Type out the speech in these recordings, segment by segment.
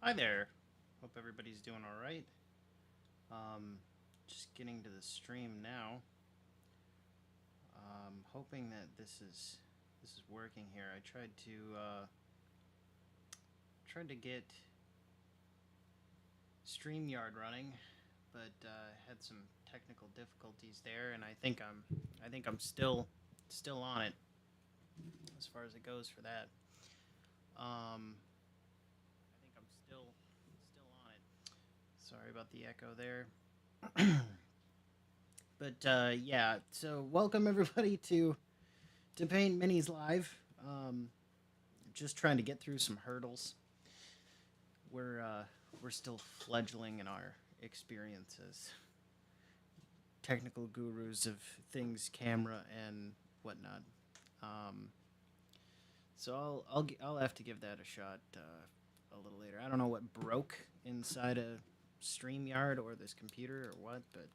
Hi there. Hope everybody's doing all right. Um, just getting to the stream now. Hoping that this is working here. I tried to get StreamYard running, but had some technical difficulties there, and I think I'm still on it as far as it goes for that. I think I'm still on it. Sorry about the echo there. But yeah, so welcome everybody to Paint Minis Live. Just trying to get through some hurdles. We're uh, we're still fledgling in our experiences, technical gurus of things, camera and whatnot. Um, so I'll have to give that a shot a little later. I don't know what broke inside a Streamyard or this computer or what, but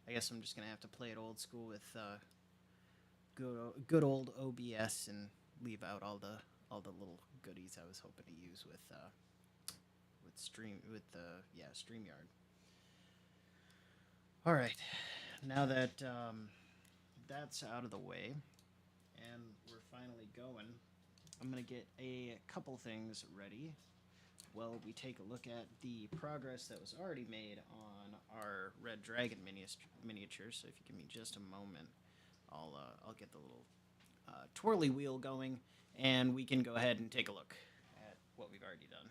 I guess I'm just gonna have to play it old school with good old OBS and leave out all the little goodies I was hoping to use with Streamyard. All right, now that that's out of the way and we're finally going, I'm gonna get a couple things ready. Well, we take a look at the progress that was already made on our Red Dragon miniature. So if you give me just a moment, I'll get the little twirly wheel going, and we can go ahead and take a look at what we've already done.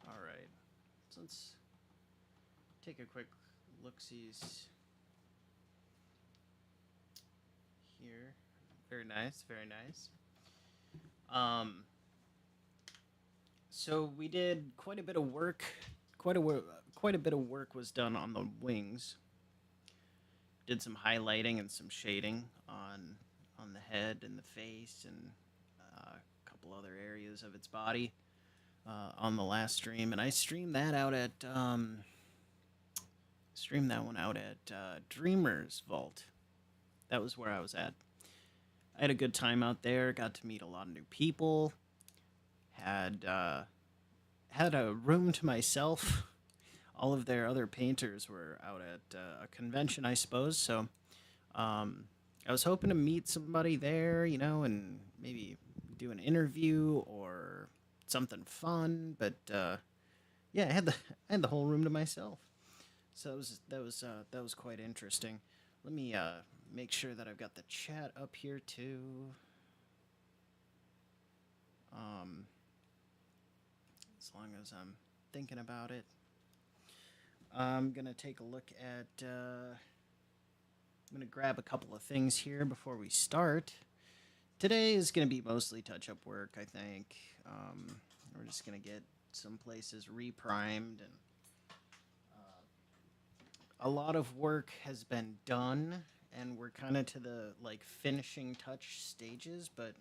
All right, so let's take a quick look-sees here. Very nice, very nice. Um, so we did quite a bit of work. Quite a bit of work was done on the wings. Did some highlighting and some shading on the head and the face and a couple other areas of its body on the last stream, and I streamed that one out at Dreamer's Vault. That was where I was at. I had a good time out there. Got to meet a lot of new people. Had a room to myself. All of their other painters were out at a convention, I suppose. So I was hoping to meet somebody there, and maybe do an interview or something fun. But yeah, I had the whole room to myself. So that was quite interesting. Let me make sure that I've got the chat up here too. As long as I'm thinking about it, I'm gonna take a look at. I'm gonna grab a couple of things here before we start. Today is gonna be mostly touch-up work, I think. We're just gonna get some places reprimed, and a lot of work has been done, and we're kind of to the finishing touch stages. But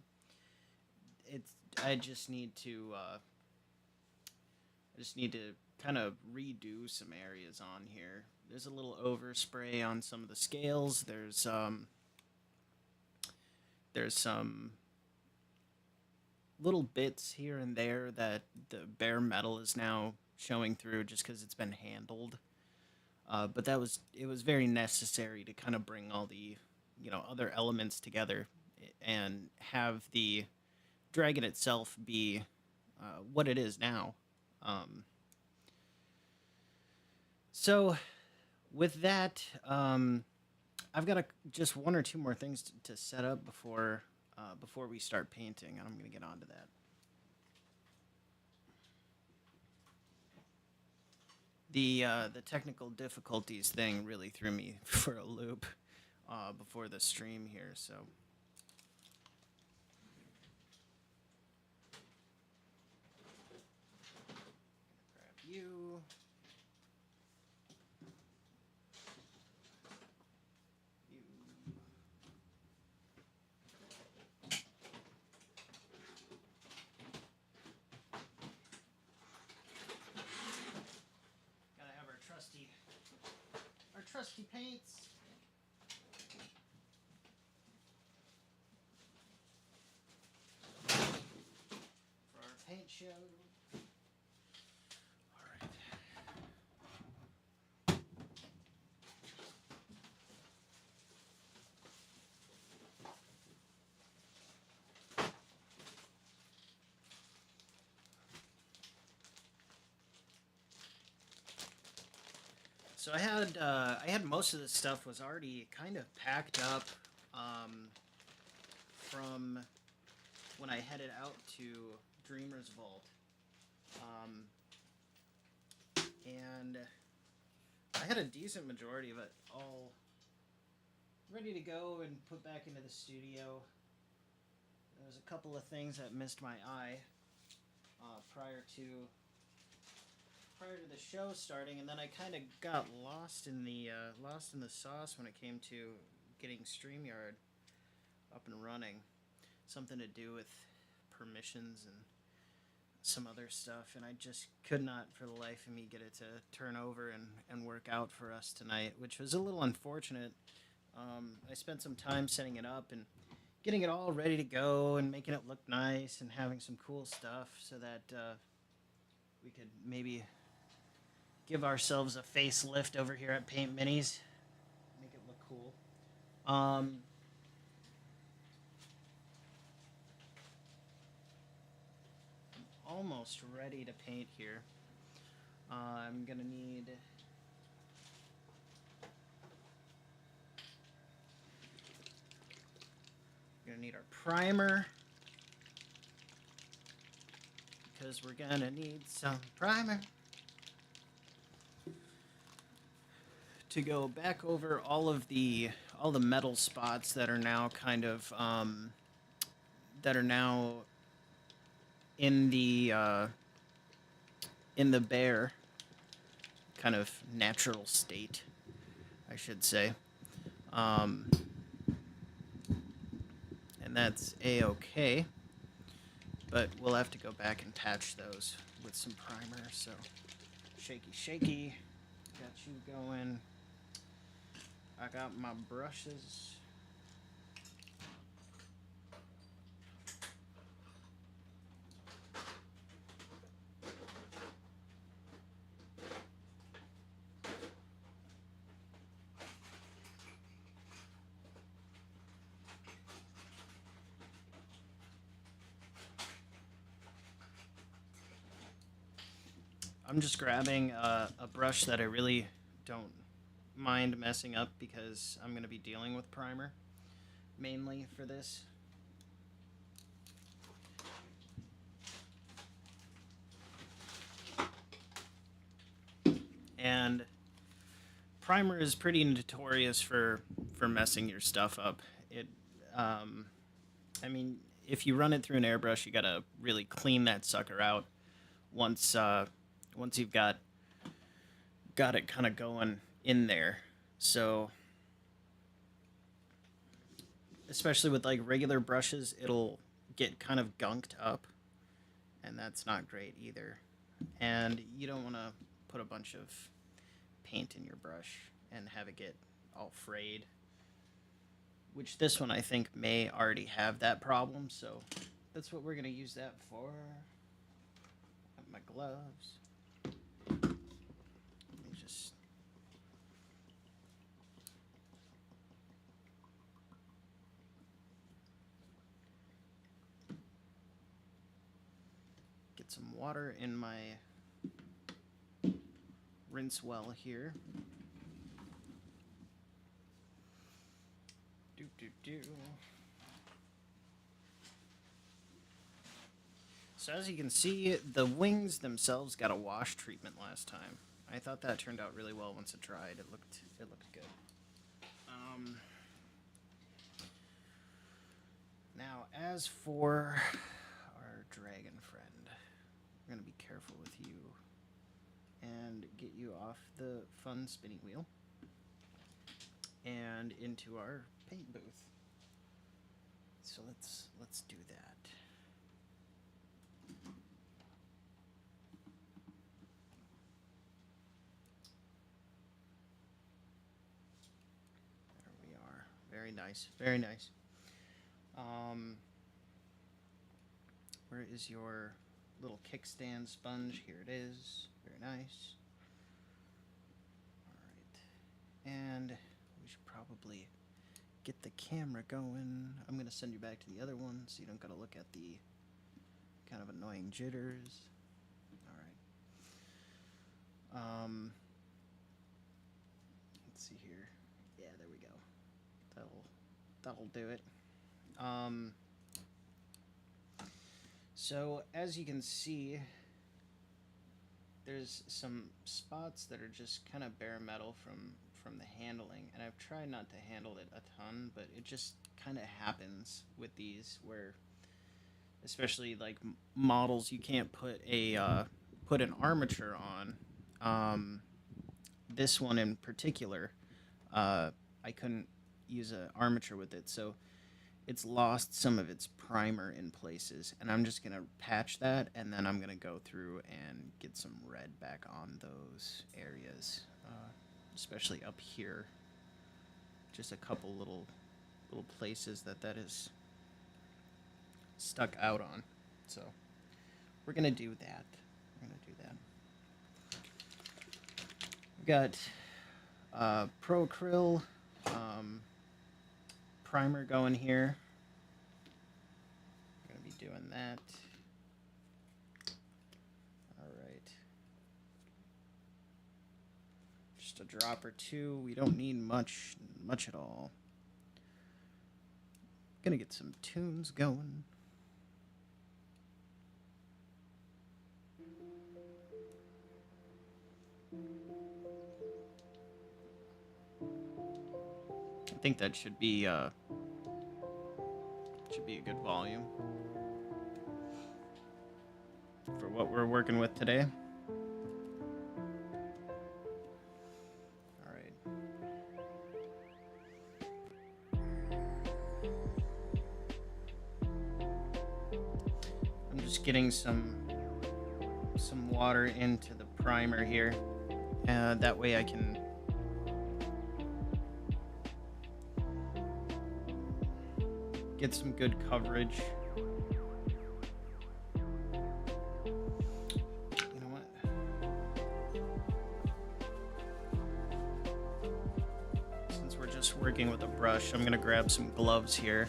it's I just need to kind of redo some areas on here. There's a little overspray on some of the scales. There's some little bits here and there that the bare metal is now showing through just because it's been handled. But it was very necessary to kind of bring all the other elements together and have the dragon itself be what it is now. So with that, I've got just one or two more things to set up before we start painting, and I'm going to get onto that. The technical difficulties thing really threw me for a loop before the stream here, so. Grab you. Rusty Paints. For our paint show. Alright. So I had most of this stuff was already kind of packed up from when I headed out to Dreamer's Vault, and I had a decent majority of it all ready to go and put back into the studio. There was a couple of things that missed my eye prior to the show starting, and then I kind of got lost in the sauce when it came to getting StreamYard up and running. Something to do with permissions and some other stuff, and I just could not for the life of me get it to turn over and work out for us tonight, which was a little unfortunate. I spent some time setting it up and getting it all ready to go and making it look nice and having some cool stuff so that we could maybe give ourselves a facelift over here at Paint Minis, make it look cool. Almost ready to paint here. I'm gonna need our primer, because we're gonna need some primer to go back over all the metal spots that are now kind of in the bare kind of natural state, I should say. And that's a-okay, but we'll have to go back and patch those with some primer. So shaky, got you going. I got my brushes. I'm just grabbing a brush that I really don't mind messing up because I'm going to be dealing with primer mainly for this. And primer is pretty notorious for messing your stuff up. I mean, if you run it through an airbrush, you gotta really clean that sucker out once you've got it kind of going in there. So especially with like regular brushes, it'll get kind of gunked up, and that's not great either. And you don't want to put a bunch of paint in your brush and have it get all frayed, which this one I think may already have that problem, so that's what we're going to use that for. My gloves. Let me just get some water in my rinse well here. So as you can see, the wings themselves got a wash treatment last time. I thought that turned out really well once it dried. It looked good. Now, as for our dragon friend, we're gonna be careful with you and get you off the fun spinning wheel and into our paint booth. So let's do that. Very nice. Very nice. Where is your little kickstand sponge? Here it is. Very nice. All right. And we should probably get the camera going. I'm going to send you back to the other one so you don't got to look at the kind of annoying jitters. All right. Let's see here. Yeah, there we go. That'll do it. So as you can see, there's some spots that are just kind of bare metal from the handling, and I've tried not to handle it a ton, but it just kind of happens with these where, especially like models, you can't put an armature on. This one in particular, I couldn't use an armature with it, so it's lost some of its primer in places, and I'm just gonna patch that, and then I'm gonna go through and get some red back on those areas, especially up here. Just a couple little places that is stuck out on. So we're gonna do that. We've got Pro Acryl primer going here. I'm gonna be doing that. All right. Just a drop or two. We don't need much at all. Gonna get some tunes going. I think that should be a good volume for what we're working with today. All right. I'm just getting some water into the primer here. That way I can get some good coverage. You know what? Since we're just working with a brush, I'm gonna grab some gloves here.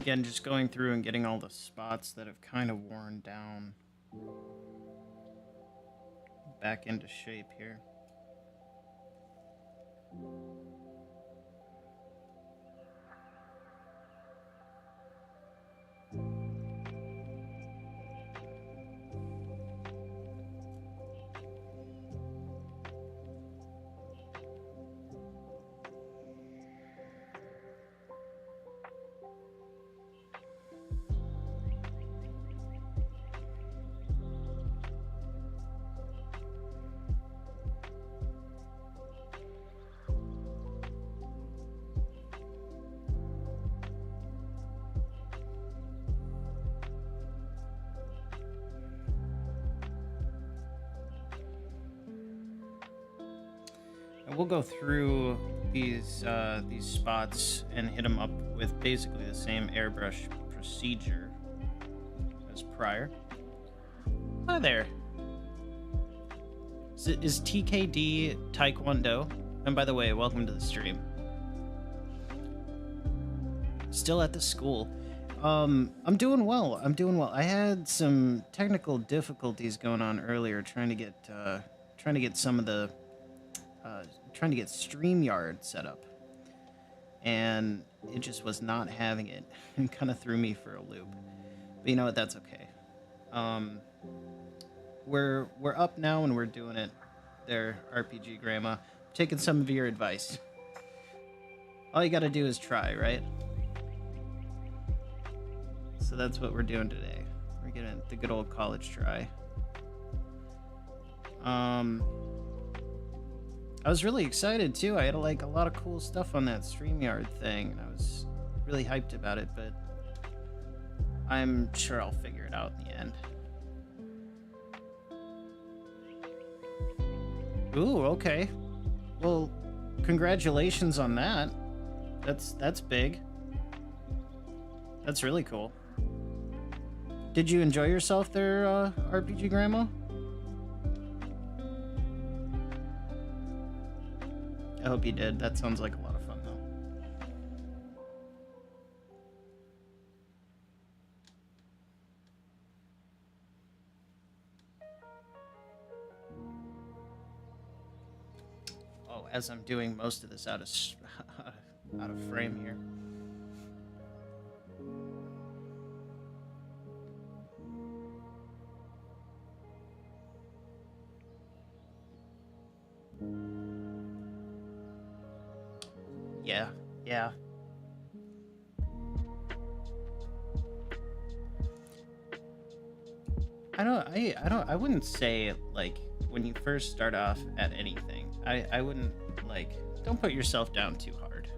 Again, just going through and getting all the spots that have kind of worn down back into shape here. And we'll go through these spots and hit them up with basically the same airbrush procedure as prior. Hi there. Is TKD Taekwondo? And by the way, welcome to the stream. Still at the school. I'm doing well. I'm doing well. I had some technical difficulties going on earlier, trying to get some of the uh, trying to get StreamYard set up, and it just was not having it, and kind of threw me for a loop. But you know what? That's okay. Um, we're up now and we're doing it. There, RPG Grandma, taking some of your advice. All you gotta do is try, right? So that's what we're doing today. We're getting the good old college try. Um, I was really excited too. I had like a lot of cool stuff on that StreamYard thing, and I was really hyped about it. But I'm sure I'll figure it out in the end. Ooh, okay. Well, congratulations on that. That's big. That's really cool. Did you enjoy yourself there, RPG Grandma? I hope you did. That sounds like a lot of fun, though. Oh, as I'm doing most of this out of out of frame here. Yeah, yeah. I wouldn't say like when you first start off at anything. I wouldn't like don't put yourself down too hard.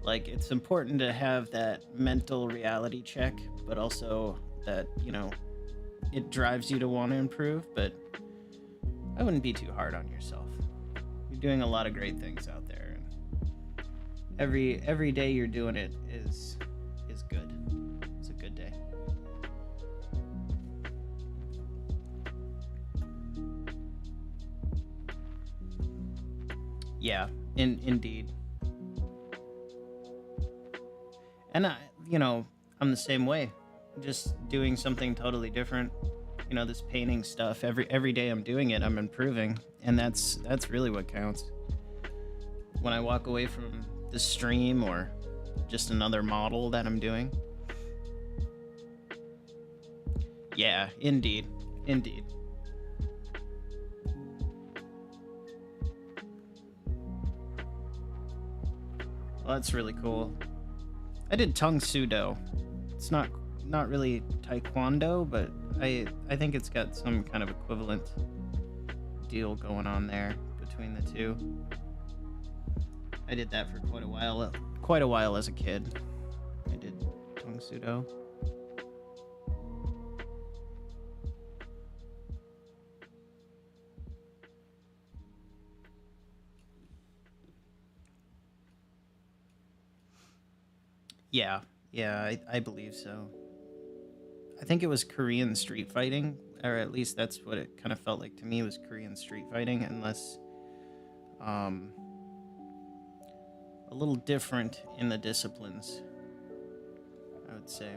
Like it's important to have that mental reality check, but also that, it drives you to want to improve, but I wouldn't be too hard on yourself. You're doing a lot of great things out there, and every day you're doing it is good. It's a good day. Yeah, indeed. And I'm the same way. Just doing something totally different. This painting stuff. Every day I'm doing it, I'm improving, and that's really what counts. When I walk away from the stream or just another model that I'm doing. Yeah, indeed. Indeed. Well, that's really cool. I did tongue sudo. It's not really taekwondo, but I think it's got some kind of equivalent deal going on there between the two. I did that for quite a while as a kid. I did tongue sudo. Yeah, yeah, I believe so. I think it was Korean street fighting, or at least that's what it kind of felt like to me, was Korean street fighting, unless um, a little different in the disciplines, I would say.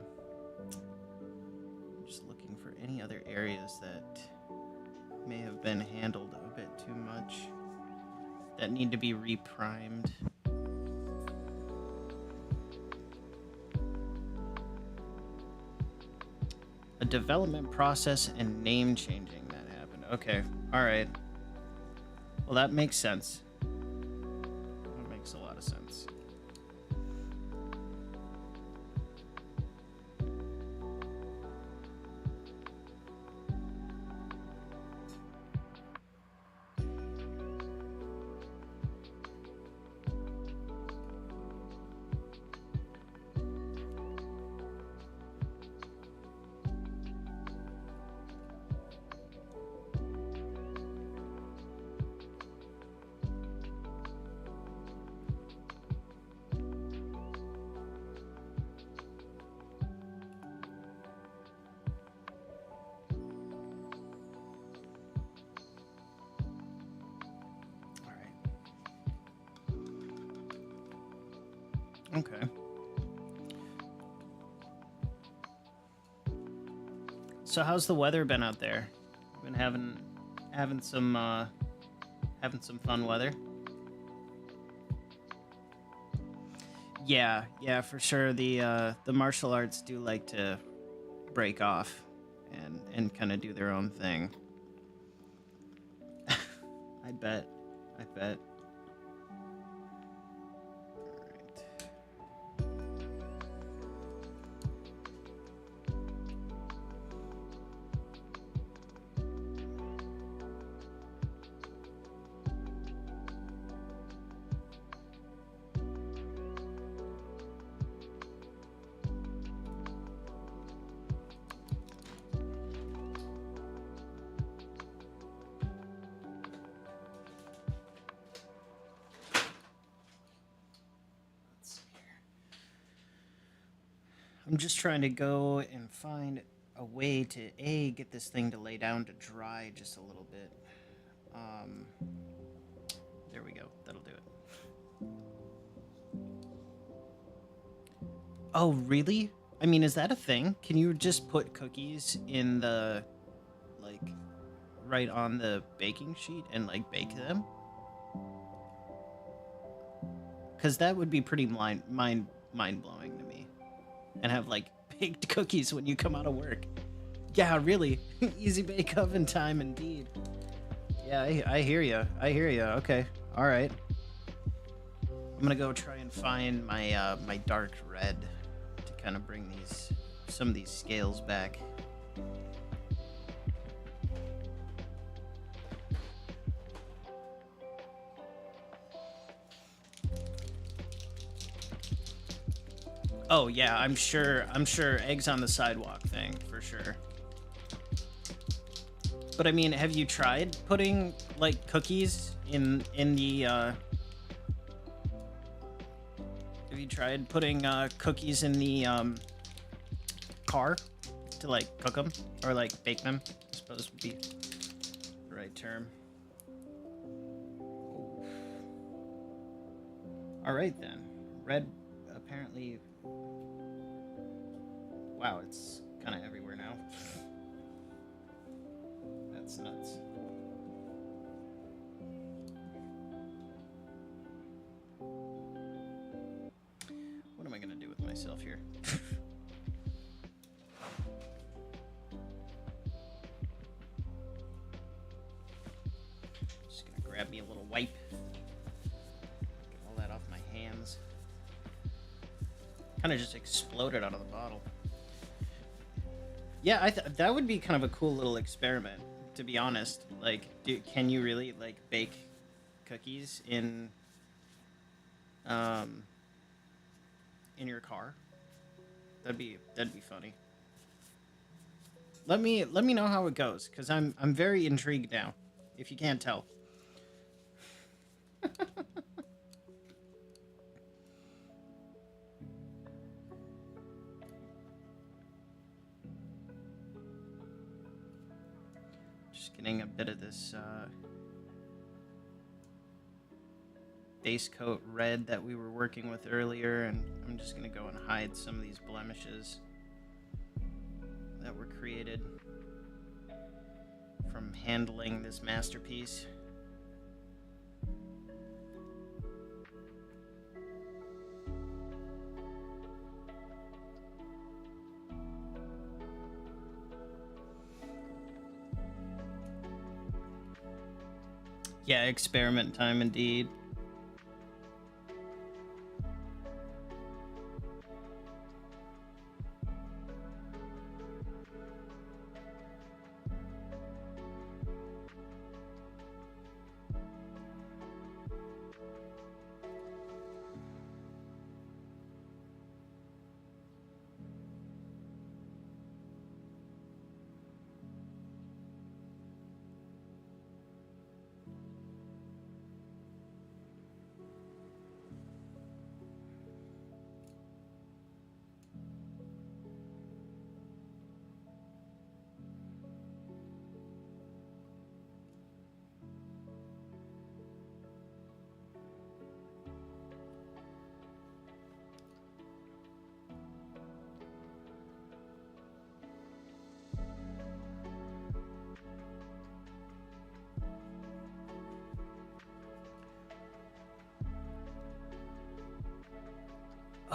I'm just looking for any other areas that may have been handled a bit too much, that need to be reprimed. A development process and name changing that happened. Okay, alright. Well, that makes sense. That makes a lot of sense. Okay. So how's the weather been out there? Been having some fun weather. Yeah, yeah, for sure. The martial arts do like to break off and kind of do their own thing. I bet. I bet. Alright. Let's see here. I'm just trying to go and find a way to get this thing to lay down to dry just a little bit. Um, there we go. That'll do it. Oh, really? I mean, is that a thing? Can you just put cookies in the like right on the baking sheet and like bake them? Because that would be pretty mind blowing to me. And have like baked cookies when you come out of work. Yeah, really. Easy bake oven time indeed. Yeah, I hear you. I hear you. Okay. All right. I'm gonna go try and find my my dark red to kind of bring some of these scales back. Oh yeah, I'm sure eggs on the sidewalk thing for sure. But I mean, have you tried putting like cookies in the have you tried putting cookies in the car to like cook them or like bake them? I suppose would be the right term. All right then. Red apparently. Wow, it's kind of everywhere now. That's nuts. What am I gonna do with myself here? Just gonna grab me a little wipe. Get all that off my hands. Kind of just exploded out of the bottle. Yeah, that would be kind of a cool little experiment, to be honest. Like, can you really like bake cookies in your car? That'd be funny. Let me know how it goes, because I'm very intrigued now, if you can't tell. Just getting a bit of this base coat red that we were working with earlier, and I'm just gonna go and hide some of these blemishes that were created from handling this masterpiece. Yeah, experiment time indeed.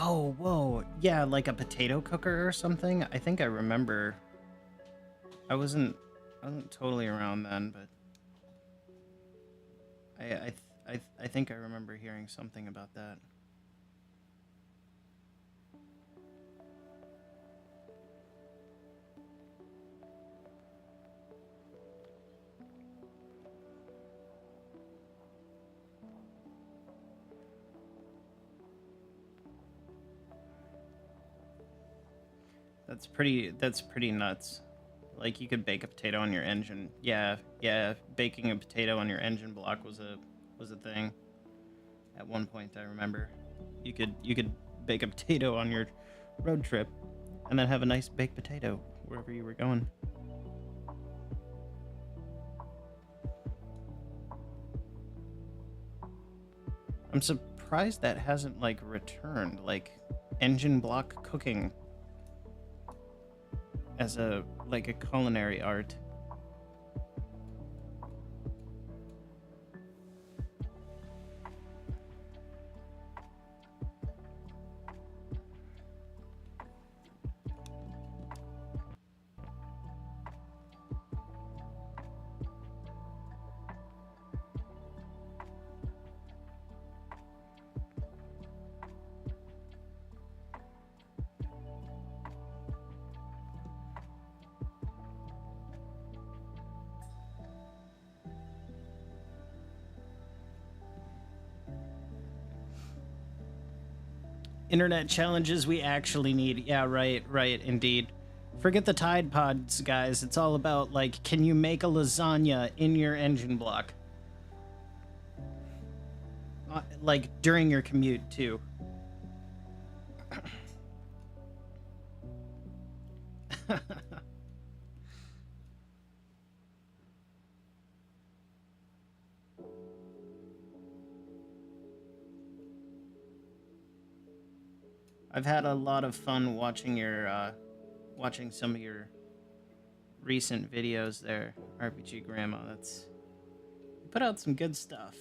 Oh, whoa. Yeah, like a potato cooker or something. I think I remember. I wasn't totally around then, but I think I remember hearing something about that. That's pretty nuts. Like you could bake a potato on your engine. Yeah, yeah, baking a potato on your engine block was a thing at one point I remember. You could bake a potato on your road trip and then have a nice baked potato wherever you were going. I'm surprised that hasn't like returned like engine block cooking as a like a culinary art. Internet challenges we actually need. Yeah, right, right, indeed. Forget the Tide Pods, guys. It's all about like, can you make a lasagna in your engine block? Like during your commute too. I've had a lot of fun watching watching some of your recent videos there, RPG Grandma. That's you put out some good stuff.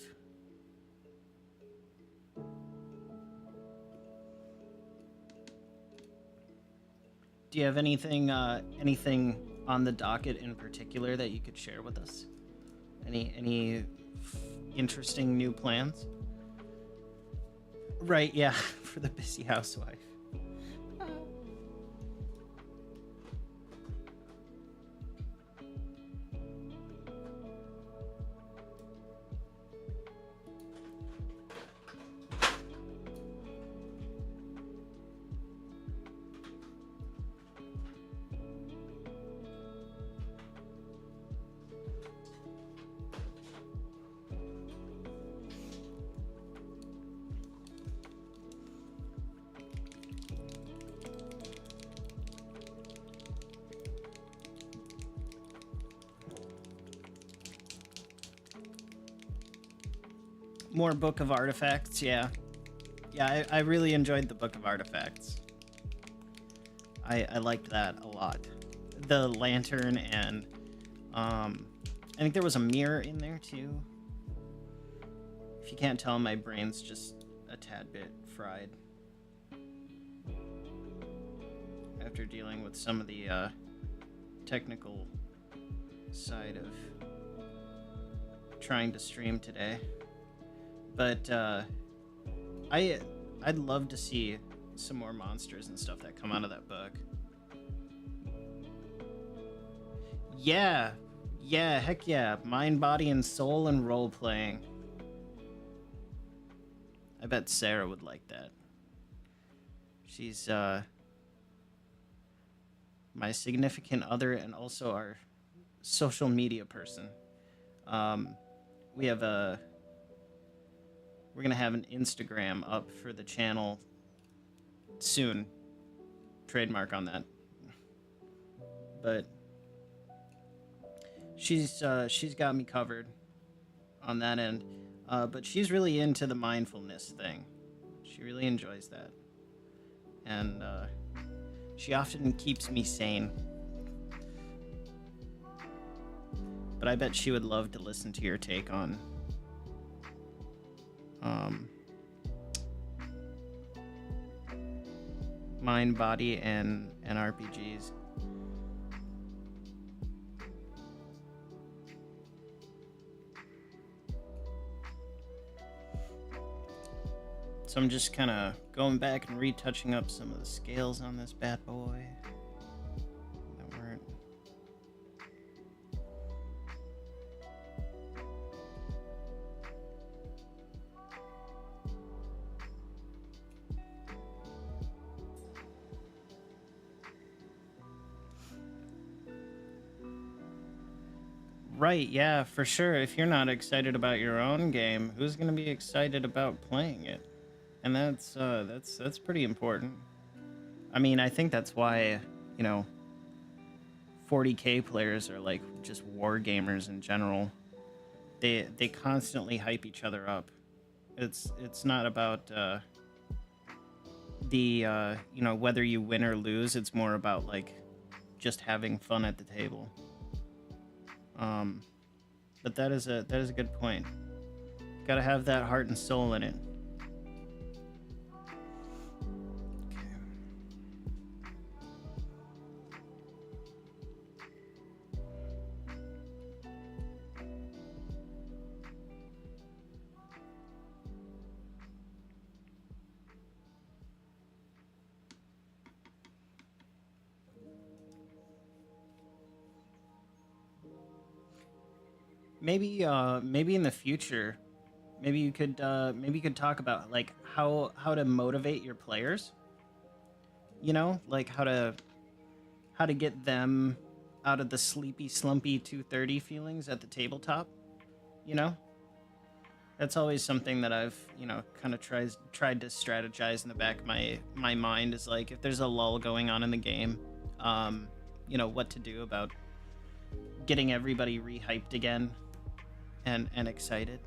Do you have anything on the docket in particular that you could share with us? Any interesting new plans? Right, yeah, for the busy housewife. More Book of Artifacts, yeah. Yeah, I really enjoyed the Book of Artifacts. I liked that a lot. The lantern and I think there was a mirror in there too. If you can't tell, my brain's just a tad bit fried after dealing with some of the technical side of trying to stream today. But I'd love to see some more monsters and stuff that come out of that book. Yeah, yeah, heck yeah, mind, body, and soul, and role playing. I bet Sarah would like that. She's my significant other and also our social media person. We have a We're gonna have an Instagram up for the channel soon. Trademark on that. But she's got me covered on that end. But she's really into the mindfulness thing. She really enjoys that, and she often keeps me sane. But I bet she would love to listen to your take on mind, body, and RPGs. So I'm just kind of going back and retouching up some of the scales on this bad boy. That weren't. Right, yeah, for sure. If you're not excited about your own game, who's going to be excited about playing it? And that's pretty important. I mean, I think that's why, you know, 40K players are like just war gamers in general. They constantly hype each other up. It's not about you know, whether you win or lose. It's more about like just having fun at the table. But that is a good point. Got to have that heart and soul in it. Maybe in the future, maybe you could talk about like how to motivate your players. You know, like how to get them out of the sleepy, slumpy 230 feelings at the tabletop. You know, that's always something that I've, you know, kind of tried to strategize in the back of my mind is like if there's a lull going on in the game, you know, what to do about getting everybody rehyped again and excited.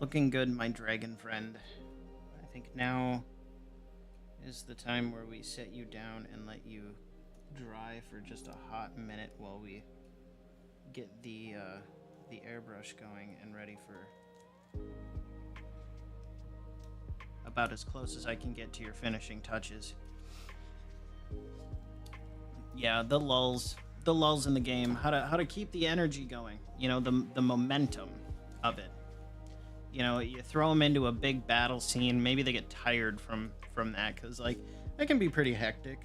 Looking good, my dragon friend. I think now is the time where we set you down and let you dry for just a hot minute while we get the airbrush going and ready for about as close as I can get to your finishing touches. Yeah, the lulls in the game, how to keep the energy going, you know, the momentum of it. You know, you throw them into a big battle scene, maybe they get tired from that, because like that can be pretty hectic,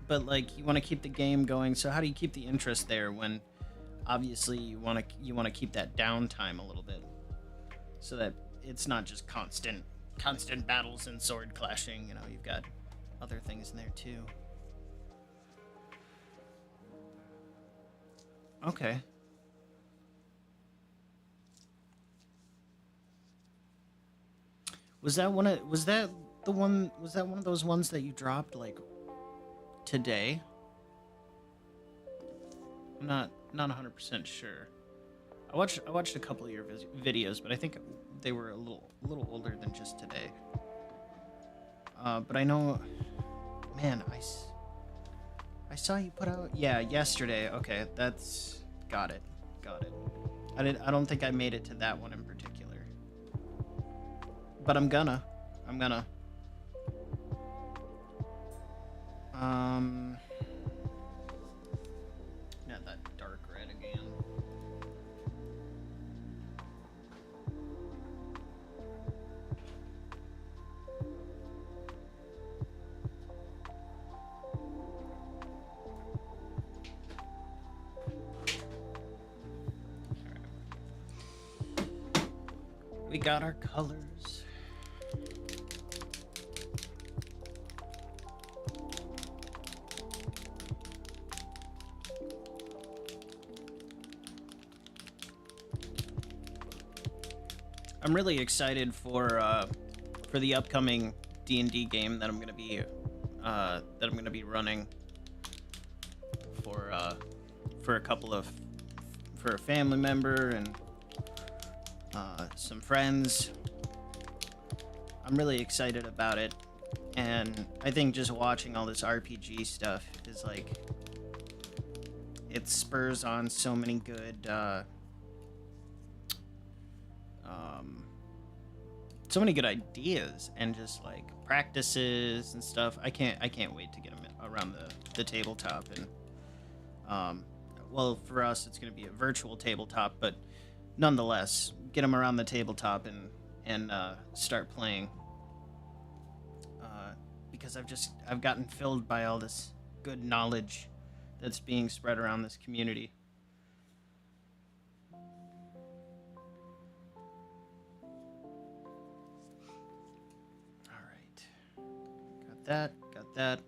but like you want to keep the game going. So how do you keep the interest there when obviously you want to keep that downtime a little bit so that it's not just constant battles and sword clashing? You know, you've got other things in there too. Okay. Was that one of those ones that you dropped like today? I'm not 100% sure. I watched a couple of your videos, but I think they were a little older than just today. But I know, man, I saw you put out, yeah, yesterday. Okay, that's got it. I don't think I made it to that one in particular, but I'm gonna. Not that dark red again. We got our colors. I'm really excited for the upcoming D&D game that I'm gonna be running for a couple of for a family member and some friends. I'm really excited about it, and I think just watching all this RPG stuff is like it spurs on so many good so many good ideas and just like practices and stuff. I can't wait to get them around the tabletop. And well, for us it's going to be a virtual tabletop, but nonetheless get them around the tabletop and start playing, because I've gotten filled by all this good knowledge that's being spread around this community. Got that.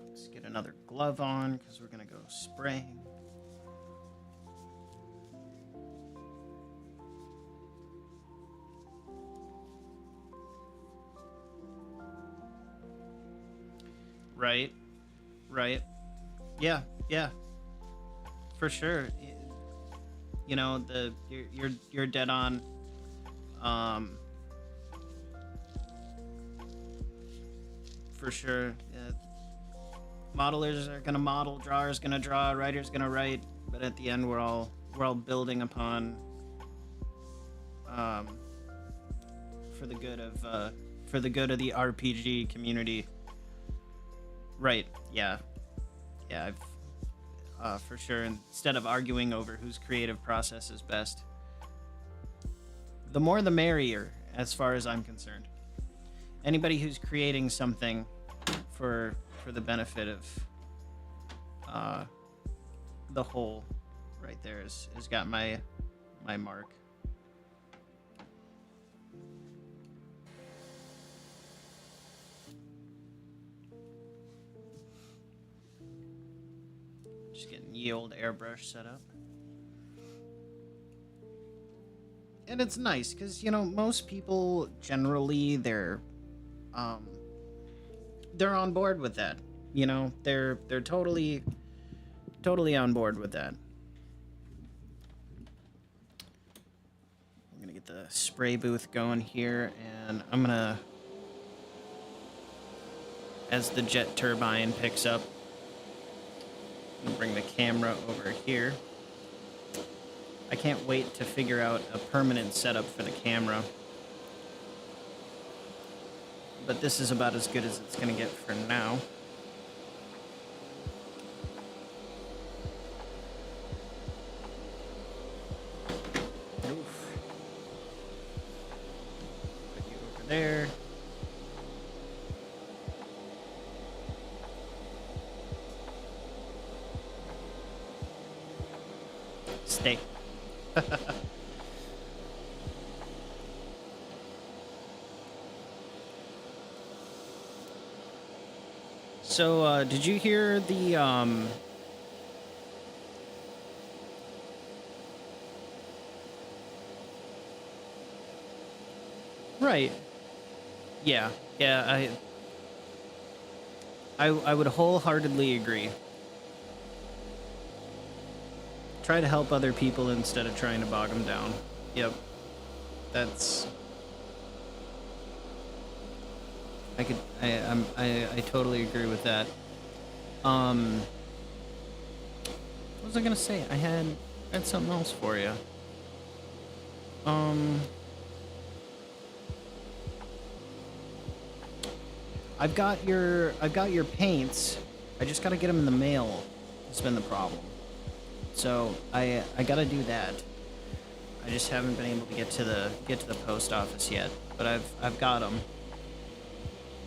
Let's get another glove on because we're gonna go spraying. Right. Yeah, for sure. You know, you're dead on. For sure. Yeah. Modelers are gonna model, drawers gonna draw, writers gonna write, but at the end we're all building upon for the good of the RPG community. Right. Yeah. I've for sure. Instead of arguing over whose creative process is best, the more the merrier, as far as I'm concerned. Anybody who's creating something for the benefit of the whole, right there has got my mark. Just getting ye old airbrush set up. And it's nice because, you know, most people generally they're on board with that. You know, they're totally on board with that. I'm gonna get the spray booth going here, and I'm gonna, as the jet turbine picks up, I'm gonna bring the camera over here. I can't wait to figure out a permanent setup for the camera. But this is about as good as it's going to get for now. Oof. Put you over there. Stay. So, did you hear the, Right. Yeah, I would wholeheartedly agree. Try to help other people instead of trying to bog them down. Yep. That's... I totally agree with that. What was I gonna say? I had something else for you. I've got your paints. I just gotta get them in the mail. It's been the problem. So I gotta do that. I just haven't been able to get to the post office yet, but I've got them.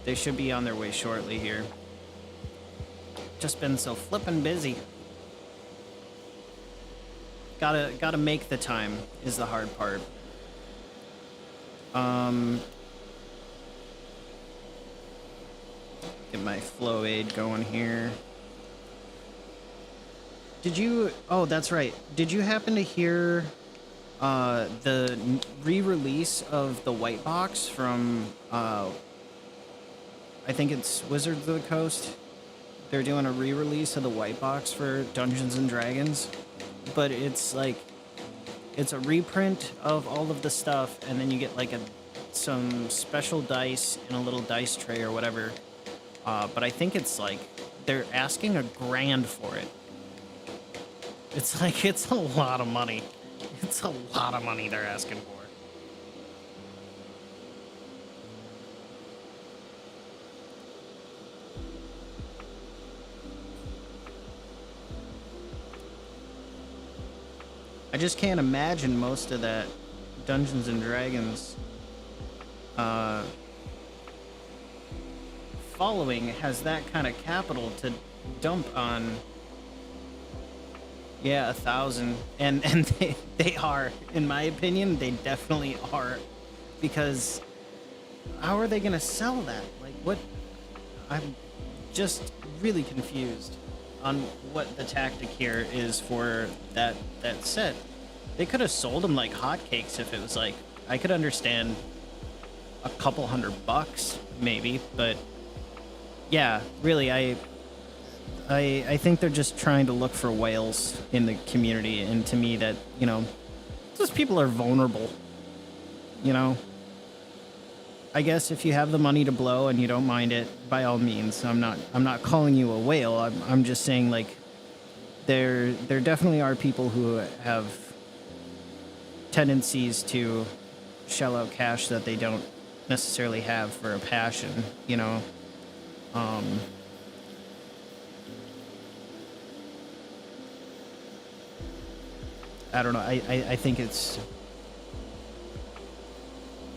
They should be on their way shortly here. Just been so flippin' busy. Gotta make the time is the hard part. Get my flow aid going here. Did you... Oh, that's right. Did you happen to hear The re-release of the white box from I think it's Wizards of the Coast. They're doing a re-release of the white box for Dungeons and Dragons, but it's like it's a reprint of all of the stuff, and then you get like some special dice in a little dice tray or whatever. But I think it's like they're asking $1,000 for it. It's like it's a lot of money. It's a lot of money they're asking for. I just can't imagine most of that Dungeons and Dragons following has that kind of capital to dump on. Yeah, 1,000, and they are, in my opinion, they definitely are, because how are they gonna sell that? Like, what? I'm just really confused on what the tactic here is for that set. They could have sold them like hotcakes if it was like, I could understand a couple $100 maybe, but yeah, really, I think they're just trying to look for whales in the community, and to me that, you know, those people are vulnerable, you know? I guess if you have the money to blow and you don't mind it, by all means. I'm not calling you a whale. I'm just saying, like, there definitely are people who have tendencies to shell out cash that they don't necessarily have for a passion, you know? I don't know. I think it's...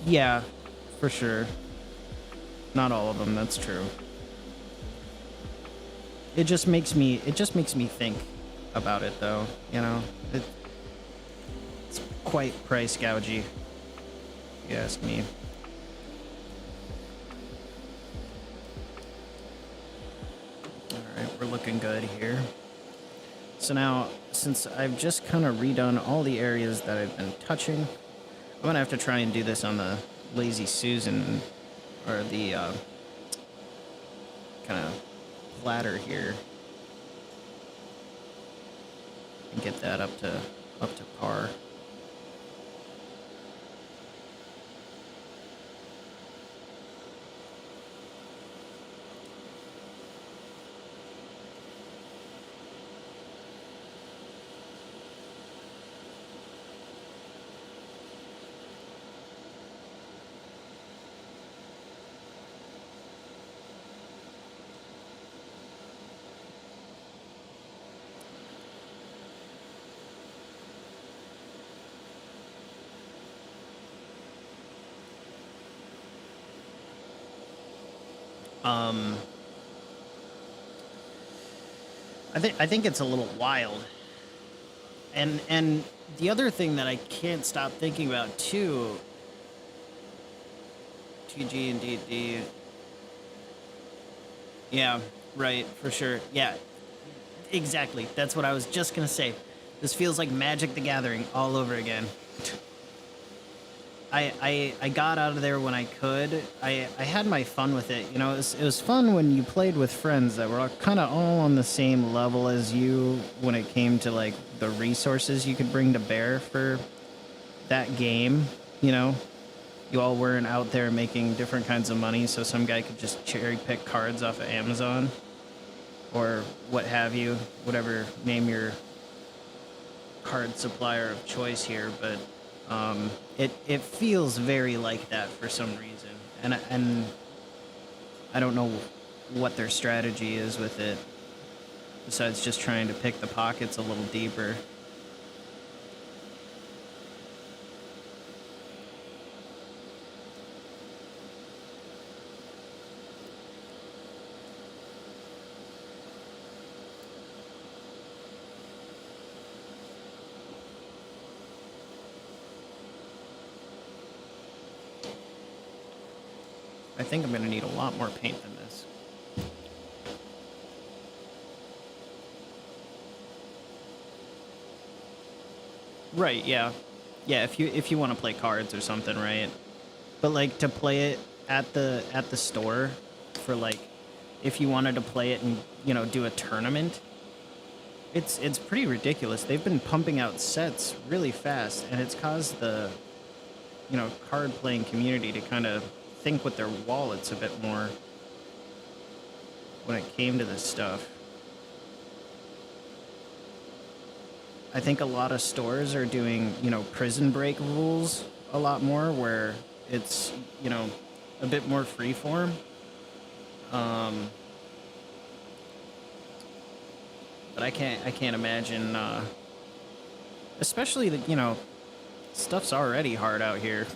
Yeah, for sure. Not all of them, that's true. It just makes me think about it, though, you know? It's quite price gougy, if you ask me. Alright, we're looking good here. So now, since I've just kind of redone all the areas that I've been touching, I'm gonna have to try and do this on the Lazy Susan, or the kind of platter here, and get that up to par. I think it's a little wild, and the other thing that I can't stop thinking about too. TG and DD. Yeah, right, for sure. Yeah, exactly. That's what I was just gonna say. This feels like Magic the Gathering all over again. I got out of there when I could. I had my fun with it. You know, it was fun when you played with friends that were kind of all on the same level as you when it came to, like, the resources you could bring to bear for that game, you know? You all weren't out there making different kinds of money, so some guy could just cherry pick cards off of Amazon or what have you, whatever name your card supplier of choice here, but it feels very like that for some reason, and I don't know what their strategy is with it, besides just trying to pick the pockets a little deeper. I think I'm going to need a lot more paint than this. Right, yeah. Yeah, if you want to play cards or something, right? But like to play it at the store for like if you wanted to play it and do a tournament, it's pretty ridiculous. They've been pumping out sets really fast, and it's caused the card playing community to kind of think with their wallets a bit more when it came to this stuff. I think a lot of stores are doing, prison break rules a lot more where it's, a bit more freeform. Um, but I can't imagine, especially that, stuff's already hard out here.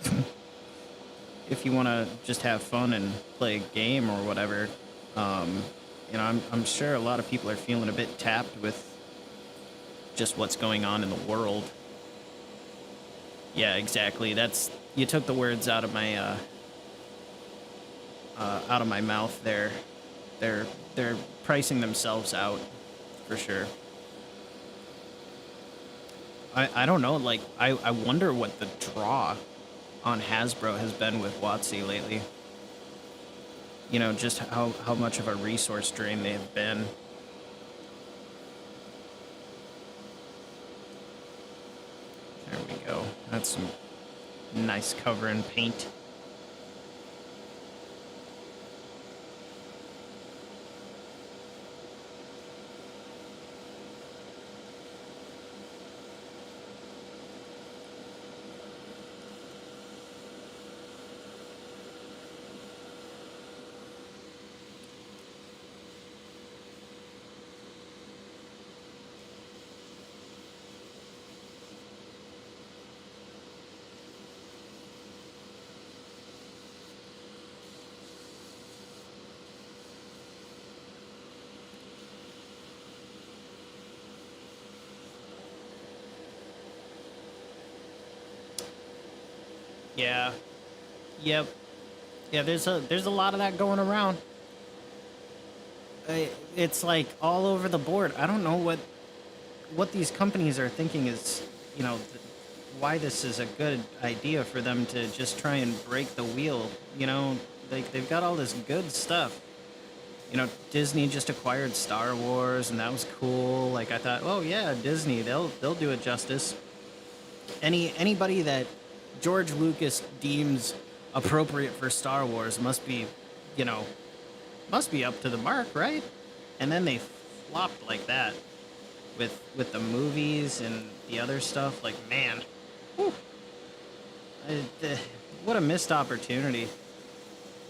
If you want to just have fun and play a game or whatever, um, I'm sure a lot of people are feeling a bit tapped with just what's going on in the world. Yeah, exactly. You took the words out of my mouth there. They're pricing themselves out for sure. I don't know. Like I wonder what the draw on Hasbro has been with WotC lately. Just how much of a resource drain they've been. There we go. That's some nice cover and paint. Yeah. Yep. Yeah, there's a lot of that going around. It's like all over the board. I don't know what these companies are thinking is, why this is a good idea for them to just try and break the wheel. They've got all this good stuff. Disney just acquired Star Wars, and that was cool. Like I thought, oh yeah, Disney, they'll do it justice. Anybody that George Lucas deems appropriate for Star Wars you know, must be up to the mark, right? And then they flopped like that with the movies and the other stuff. Like, man, whew, what a missed opportunity.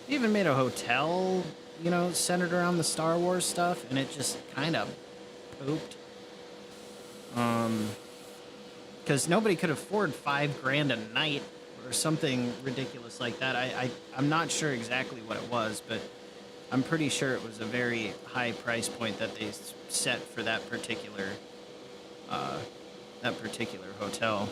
They even made a hotel, centered around the Star Wars stuff, and it just kind of pooped. Because nobody could afford $5,000 a night or something ridiculous like that. I'm not sure exactly what it was, but I'm pretty sure it was a very high price point that they set for uh, that particular hotel.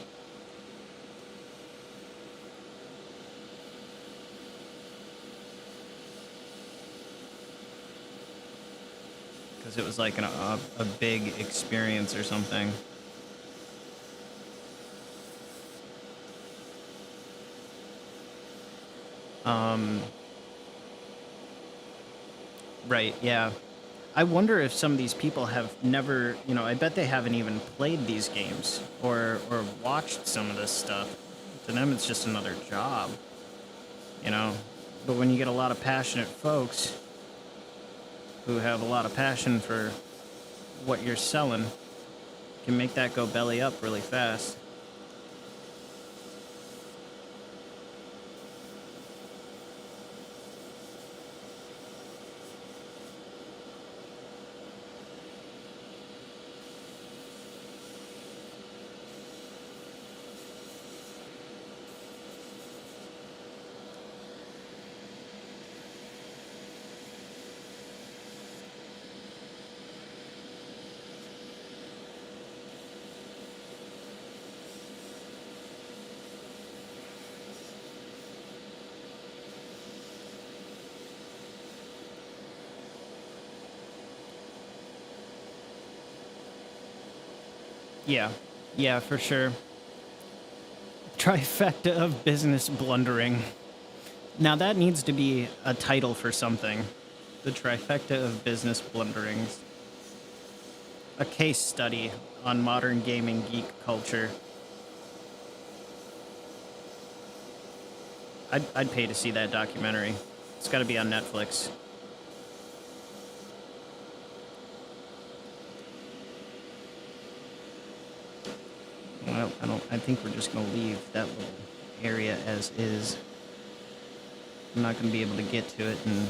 Because it was like a big experience or something. Um, right, yeah. I wonder if some of these people have never, I bet they haven't even played these games or watched some of this stuff. To them, it's just another job, you know. But when you get a lot of passionate folks who have a lot of passion for what you're selling, can make that go belly up really fast. Yeah, yeah, for sure. Trifecta of business blundering. Now that needs to be a title for something. The trifecta of business blunderings. A case study on modern gaming geek culture. I'd pay to see that documentary. It's got to be on Netflix. Well, I think we're just gonna leave that little area as is. I'm not gonna be able to get to it and.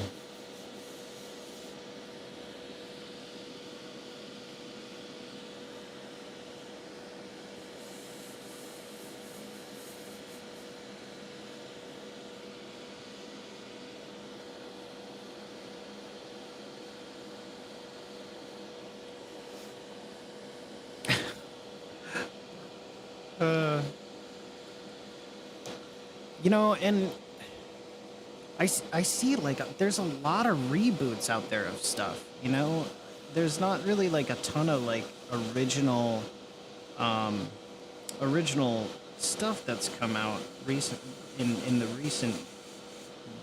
You know, and I see like there's a lot of reboots out there of stuff. You know, there's not really like a ton of like original, um, original stuff that's come out recent in the recent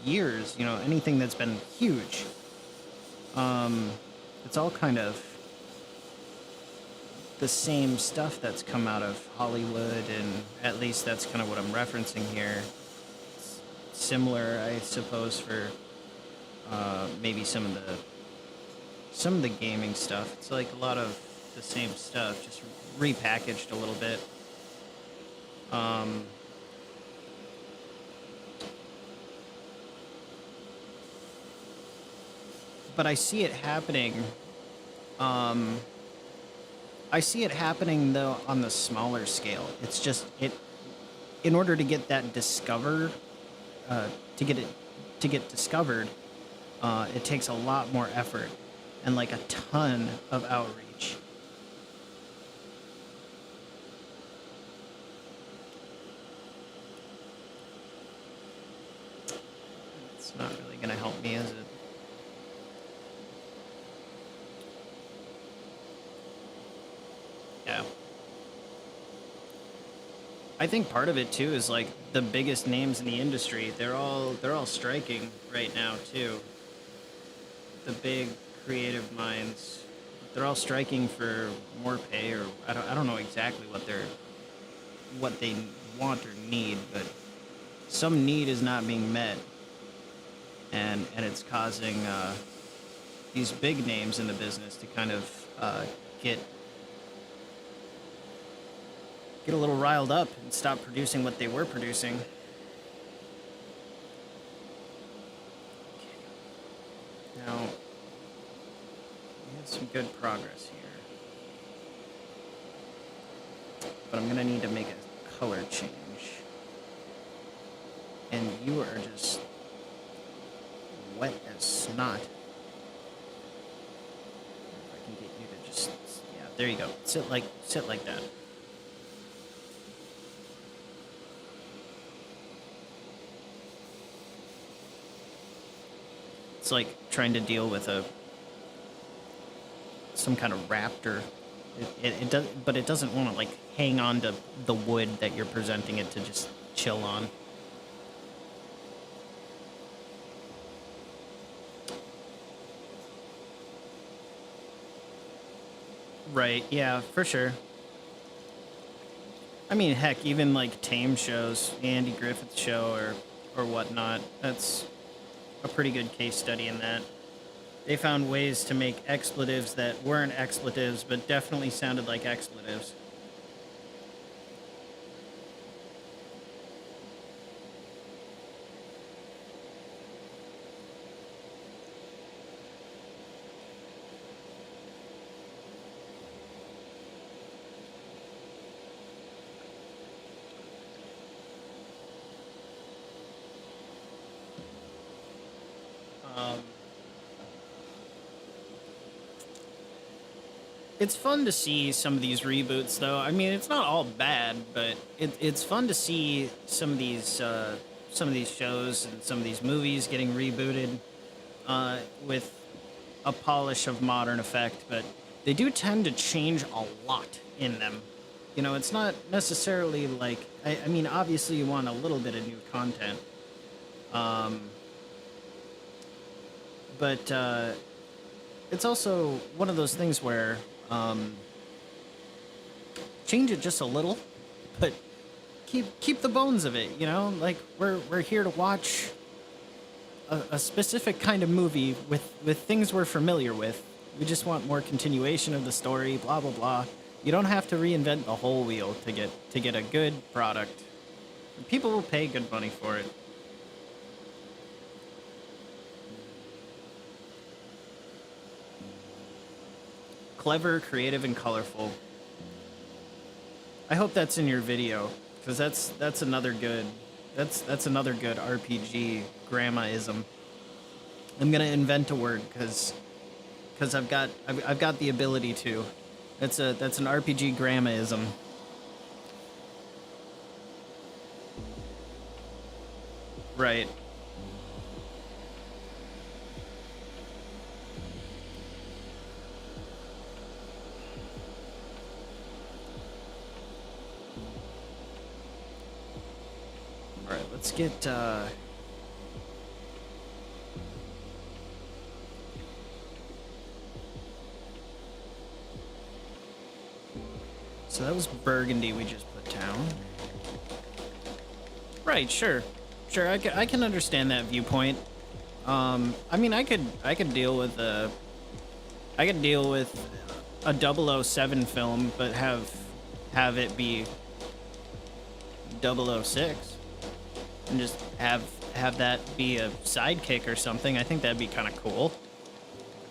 years. You know, anything that's been huge. It's all kind of the same stuff that's come out of Hollywood, and at least that's kind of what I'm referencing here. Similar, I suppose, for maybe some of the gaming stuff. It's like a lot of the same stuff, just repackaged a little bit. But I see it happening. I see it happening though on the smaller scale. It's just in order to get that discovered, to get discovered, it takes a lot more effort and like a ton of outreach. It's not really gonna help me, is it? Yeah. I think part of it too is like the biggest names in the industry. They're all striking right now too. The big creative minds, they're all striking for more pay, or I don't know exactly what they want or need, but some need is not being met, and it's causing these big names in the business to kind of get a little riled up and stop producing what they were producing. Now, we have some good progress here, but I'm gonna need to make a color change. And you are just wet as snot. If I can get you to just, yeah, there you go. Sit like that. It's like trying to deal with some kind of raptor. It does, but it doesn't want to like hang on to the wood that you're presenting it to just chill on. Right, yeah, for sure. I mean, heck, even like tame shows, Andy Griffith show or whatnot, that's a pretty good case study in that. They found ways to make expletives that weren't expletives, but definitely sounded like expletives. Um, it's fun to see some of these reboots, though. I mean, it's not all bad, but it's fun to see some of these shows and some of these movies getting rebooted with a polish of modern effect. But they do tend to change a lot in them. You know, it's not necessarily like I mean, obviously you want a little bit of new content, um, but it's also one of those things where um, change it just a little, but keep the bones of it. You know, like we're here to watch a specific kind of movie with things we're familiar with. We just want more continuation of the story. Blah blah blah. You don't have to reinvent the whole wheel to get a good product. People will pay good money for it. Clever, creative, and colorful. I hope that's in your video, because that's another good that's another good RPG grandmaism. I'm gonna invent a word because I've got the ability to. That's an RPG grandmaism. Right. All right. Let's get. So that was Burgundy we just put down. Right, sure. Sure, I can understand that viewpoint. I mean, I could deal with a 007 film, but have it be 006 and just have that be a sidekick or something. I think that'd be kind of cool.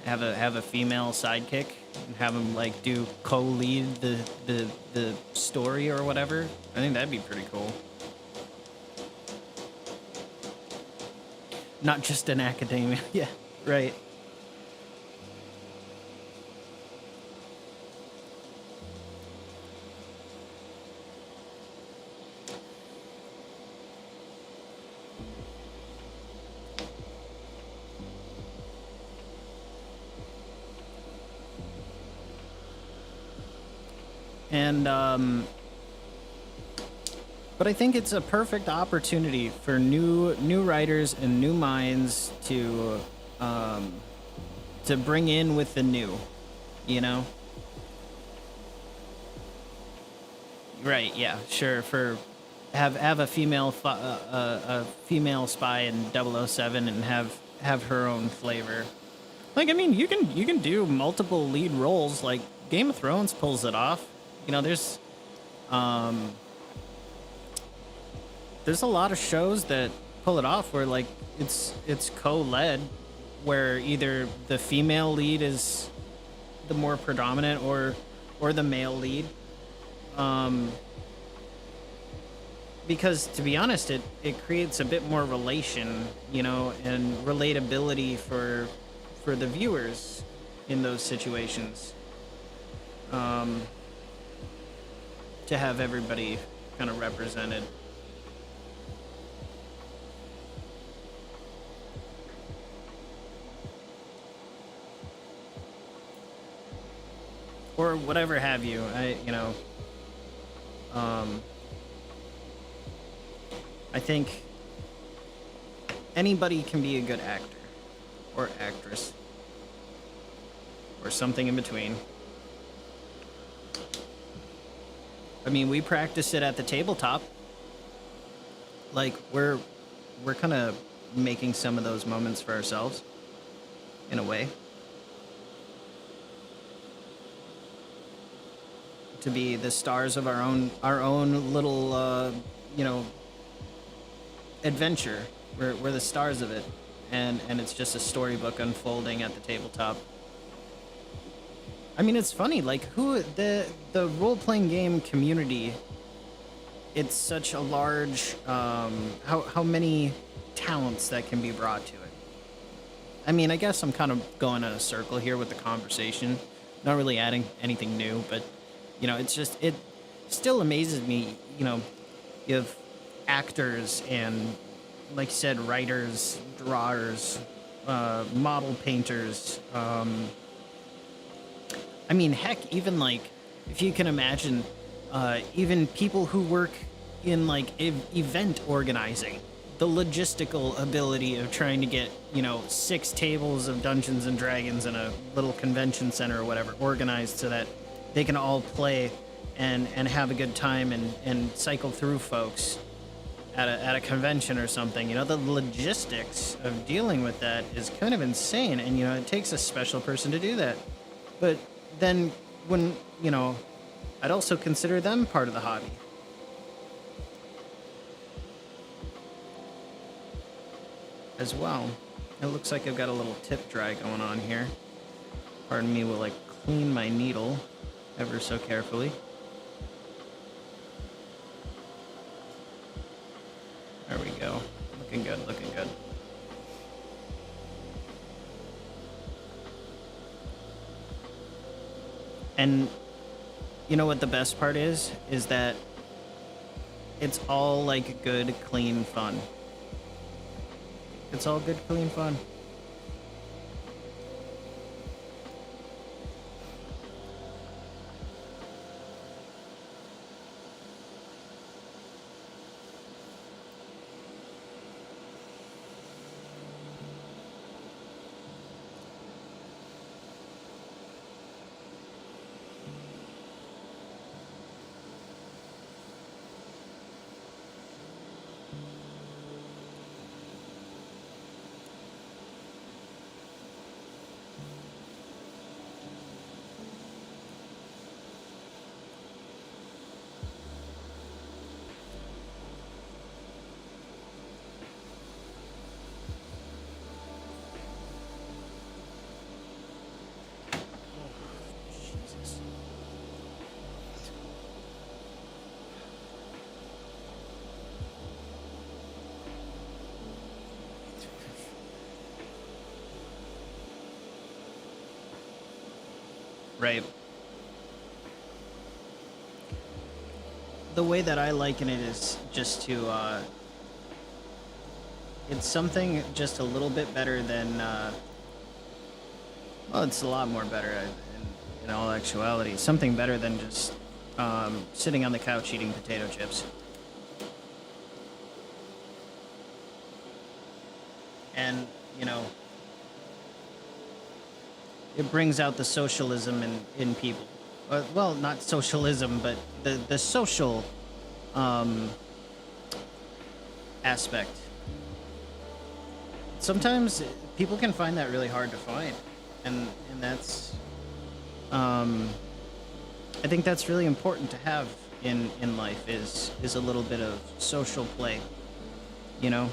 Have a female sidekick and have them like do co-lead the story or whatever. I think that'd be pretty cool. Not just an academia. Yeah, right. And but I think it's a perfect opportunity for new writers and new minds to bring in with the new, you know. Right? Yeah. Sure. For have a a female spy in 007 and have her own flavor. Like I mean, you can do multiple lead roles. Like Game of Thrones pulls it off. You know, um, there's a lot of shows that pull it off where like it's co-led, where either the female lead is the more predominant or the male lead. Um, because to be honest, it creates a bit more relation, you know, and relatability for the viewers in those situations. To have everybody kind of represented. Or whatever have you. I think anybody can be a good actor or actress or something in between. I mean, we practice it at the tabletop. Like we're kind of making some of those moments for ourselves in a way. To be the stars of our own little you know, adventure. We're the stars of it, and it's just a storybook unfolding at the tabletop. I mean, it's funny, like the role playing game community. It's such a large how many talents that can be brought to it. I mean, I guess I'm kind of going in a circle here with the conversation, not really adding anything new, but you know, it's just it still amazes me. You know, you have actors and, like you said, writers, drawers, model painters. I mean, heck, even like if you can imagine even people who work in like event organizing, the logistical ability of trying to get 6 tables of Dungeons and Dragons in a little convention center or whatever organized so that they can all play and have a good time and cycle through folks at a convention or something. The logistics of dealing with that is kind of insane, and it takes a special person to do that. But then when I'd also consider them part of the hobby. As well. It looks like I've got a little tip dry going on here. Pardon me while I clean my needle ever so carefully. There we go. Looking good, looking good. And you know what the best part is? Is that it's all like good, clean fun. It's all good, clean fun. Right. The way that I liken it is just to, it's something just a little bit better than, well, it's a lot more better in all actuality. Something better than just sitting on the couch eating potato chips. And, it brings out the socialism in people. Well, not socialism, but the social aspect. Sometimes people can find that really hard to find, and that's I think that's really important to have in life is a little bit of social play, you know.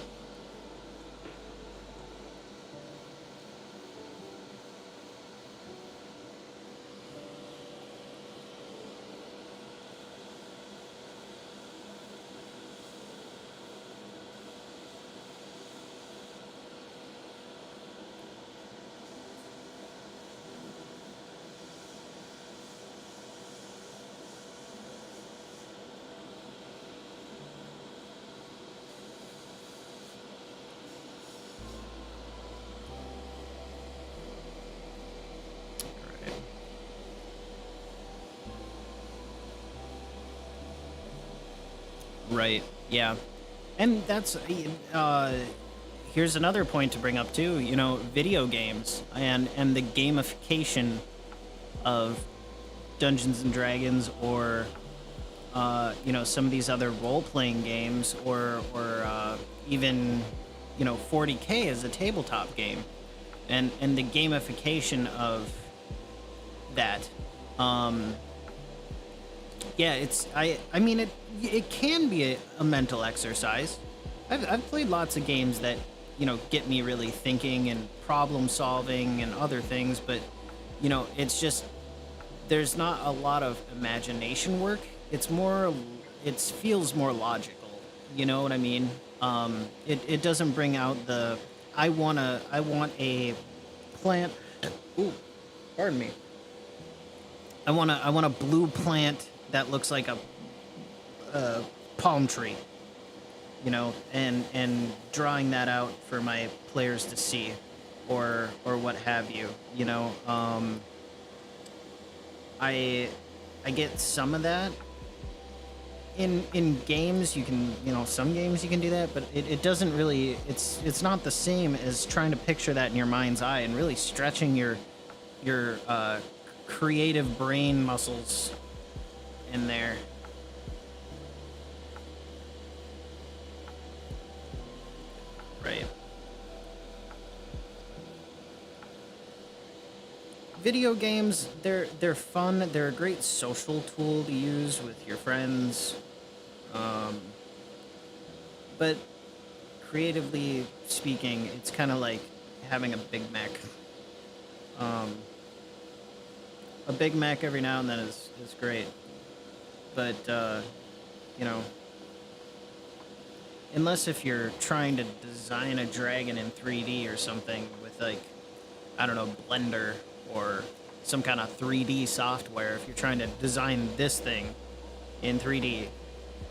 Right. Yeah. And that's here's another point to bring up too. Video games and the gamification of Dungeons and Dragons, or some of these other role-playing games, or even 40K as a tabletop game, and the gamification of that. Yeah, I mean it can be a mental exercise. I've played lots of games that get me really thinking and problem solving and other things, but it's just there's not a lot of imagination work. It feels more logical. You know what I mean? It doesn't bring out the I want a plant. Ooh, pardon me. I want a blue plant that looks like a palm tree, and drawing that out for my players to see, or what have you. I get some of that, in games you can, some games you can do that, but it doesn't really, it's not the same as trying to picture that in your mind's eye and really stretching your creative brain muscles in there. Right. Video games, they're fun. They're a great social tool to use with your friends. Um, but creatively speaking, it's kind of like having a Big Mac. Um, a Big Mac every now and then is great, but you know, unless if you're trying to design a dragon in 3D or something with, like, I don't know, Blender or some kind of 3D software, if you're trying to design this thing in 3D,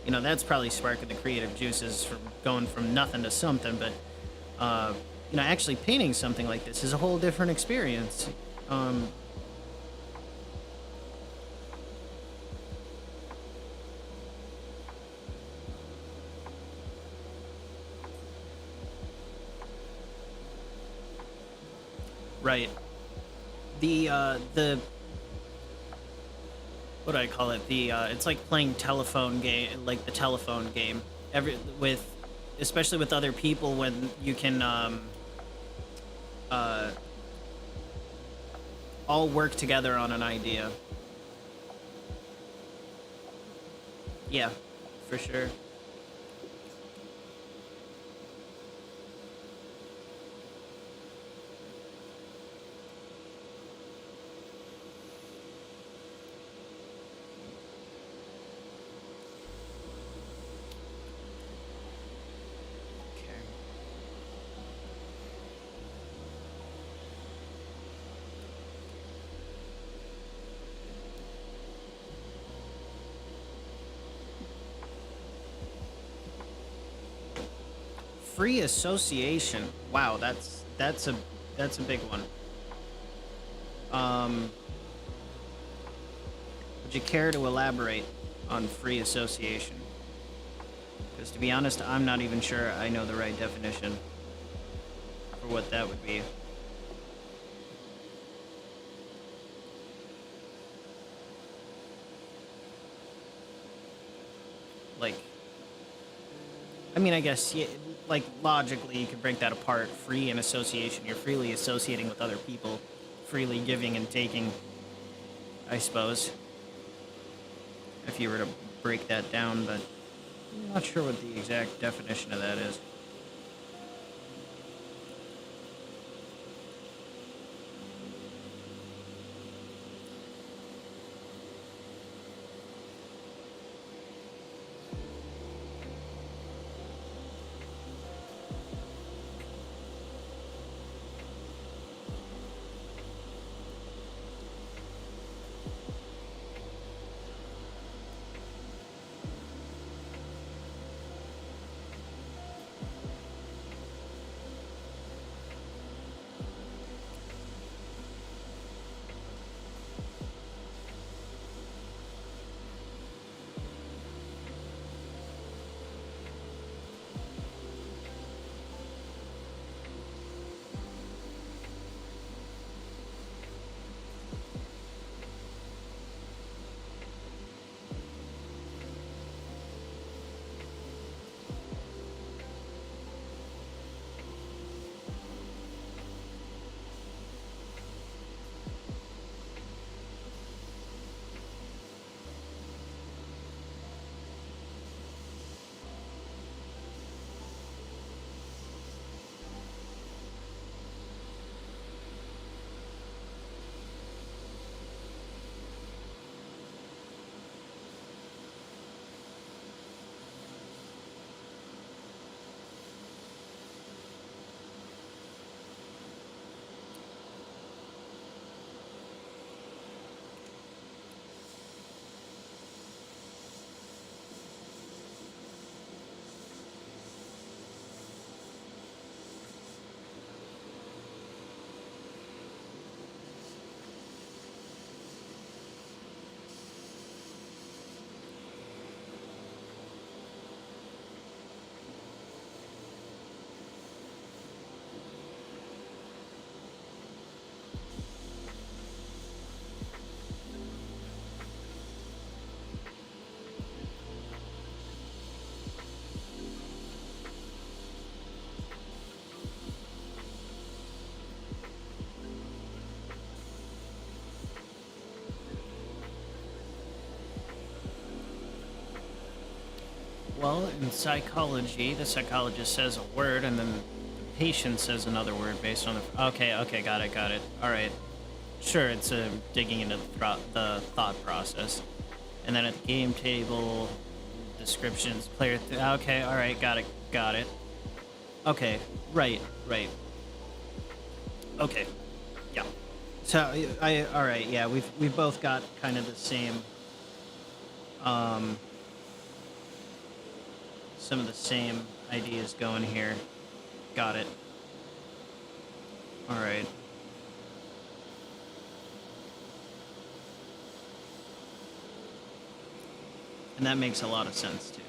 that's probably sparking the creative juices from going from nothing to something. But actually painting something like this is a whole different experience. Right. The what do I call it? It's like playing telephone game, like the telephone game. Especially with other people, when you can uh, all work together on an idea. Yeah, for sure. Free association. Wow, that's a big one. Would you care to elaborate on free association? Because to be honest, I'm not even sure I know the right definition for what that would be. Like, I mean, I guess, yeah, like, logically, you could break that apart. Free and association. You're freely associating with other people, freely giving and taking, I suppose, if you were to break that down, but I'm not sure what the exact definition of that is. well, in psychology, the psychologist says a word, and then the patient says another word based on the. Okay, got it. All right, sure. It's digging into the thought process, and then at the game table, descriptions, player. Okay, all right, got it. Okay, right. Okay, yeah. So all right, yeah. We've both got kind of the same. Some of the same ideas going here. Got it. All right. And that makes a lot of sense too.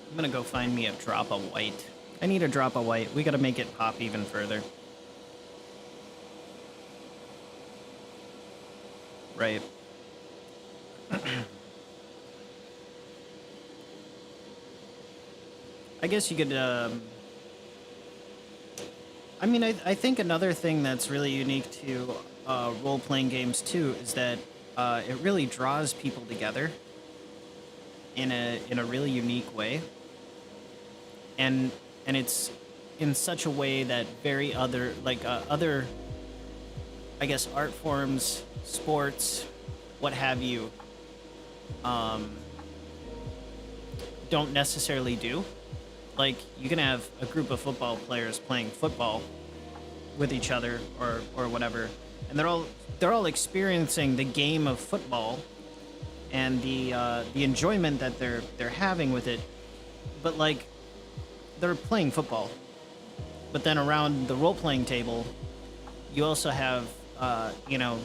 I'm gonna go find me a drop of white. I need a drop of white. We gotta make it pop even further. Right. I guess you could, I mean, I think another thing that's really unique to role-playing games, too, is that it really draws people together in a really unique way. And it's in such a way that very other, like, other, I guess, art forms, sports, what have you, don't necessarily do. Like, you can have a group of football players playing football with each other or whatever, and they're all experiencing the game of football and the enjoyment that they're having with it, but like they're playing football. But then around the role-playing table, you also have you know,